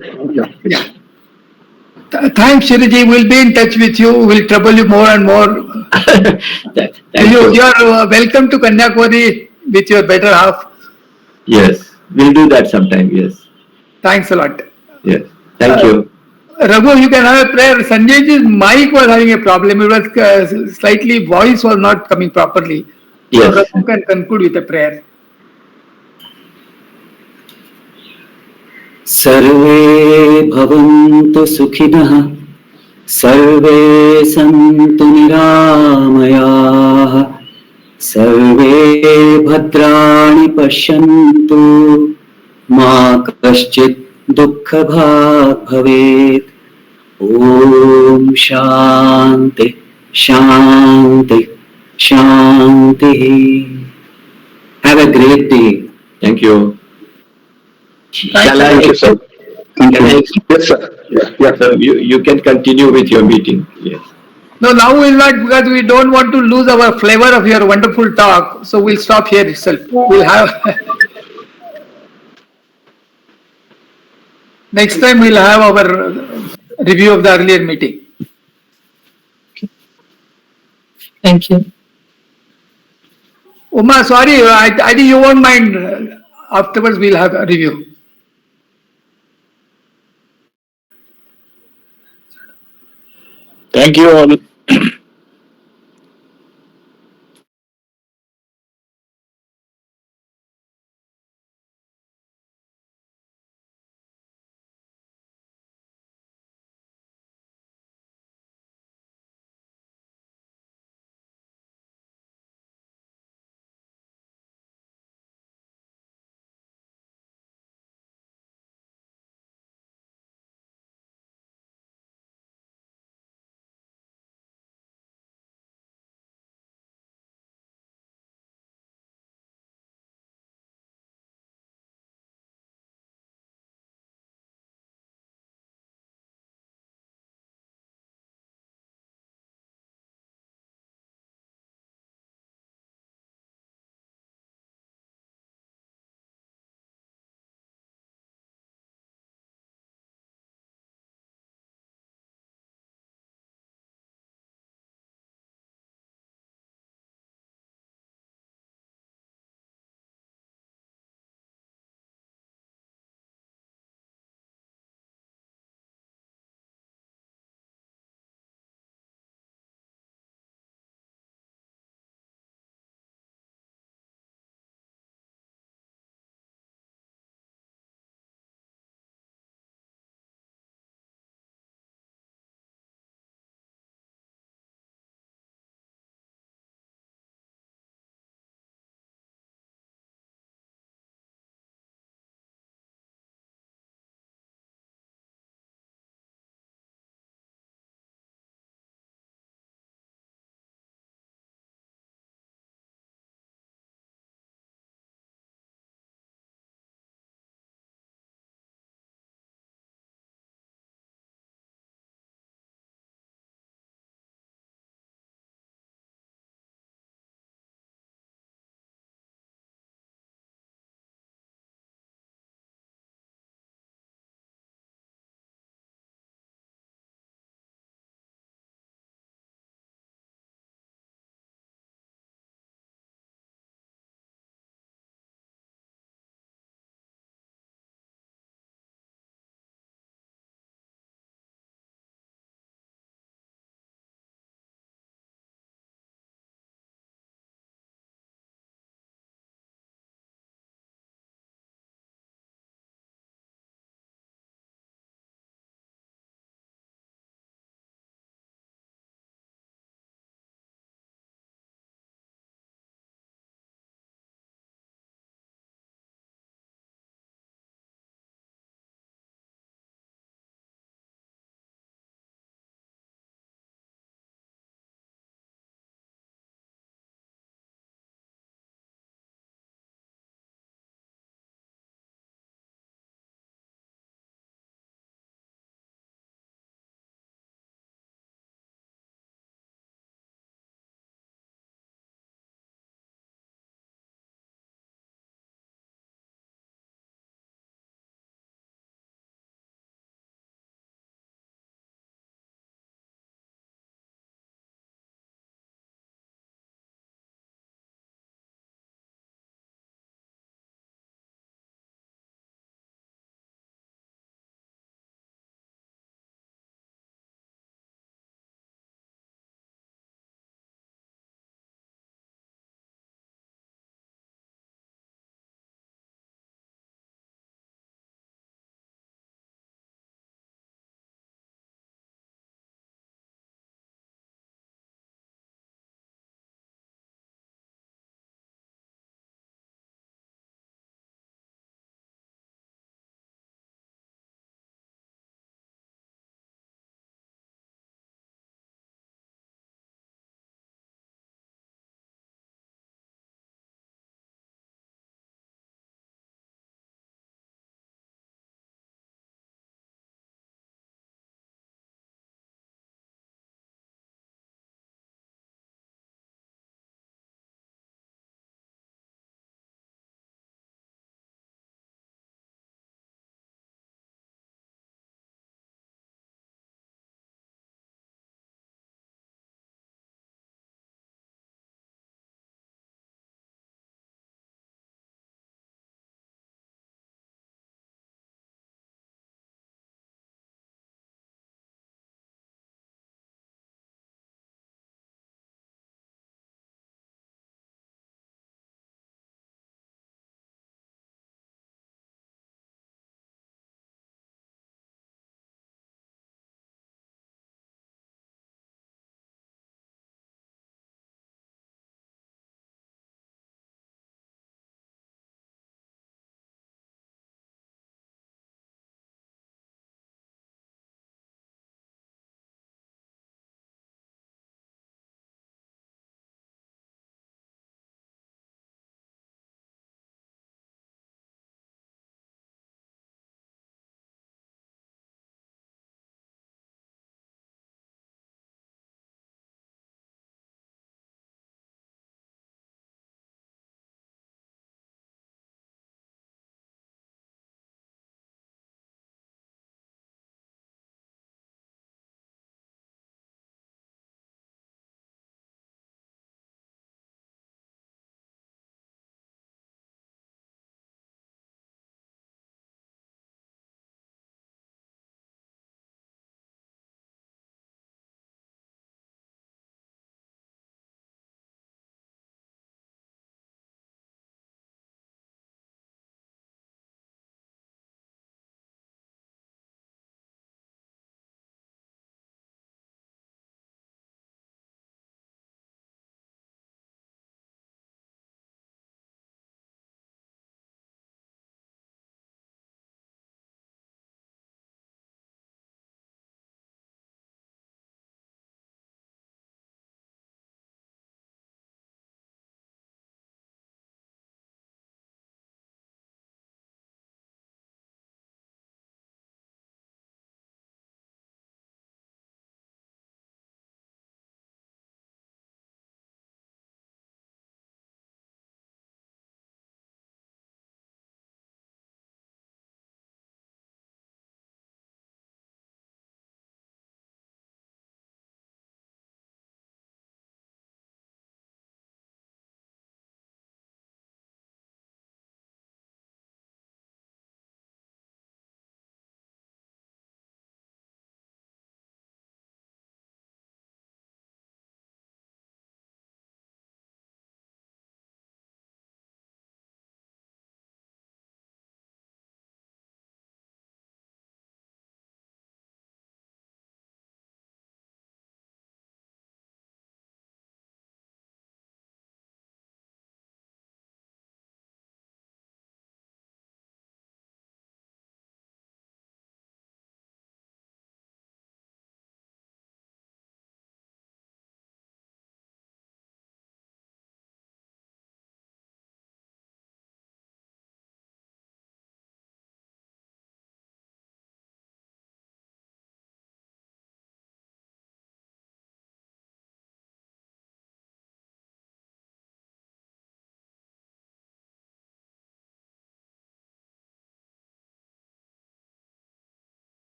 Yeah. Thanks, Shiriji. We'll be in touch with you. We'll trouble you more and more. You are welcome to Kanyakumari with your better half. Yes, we'll do that sometime. Yes. Thanks a lot. Yes. Thank you. Raghu, you can have a prayer. Sanjay's mic was having a problem. It was slightly, voice was not coming properly. Yes. So Raghu can conclude with a prayer. सर्वे भवन्तु सुखिनः सर्वे सन्तु निरामयाः सर्वे भद्राणि पश्यन्तु मा कश्चित् दुःखभाग् भवेत् ॐ शान्ति शान्ति शान्तिः. Have a great day. Thank you. Shall I? Thank you, sir. Thank Can you. I? Yes, sir. Yeah. So you can continue with your meeting. Yes. No, now we'll not, because we don't want to lose our flavor of your wonderful talk. So we'll stop here itself. We'll have next time we'll have our review of the earlier meeting. Thank you. Uma, sorry, I think you won't mind. Afterwards, we'll have a review. Thank you all.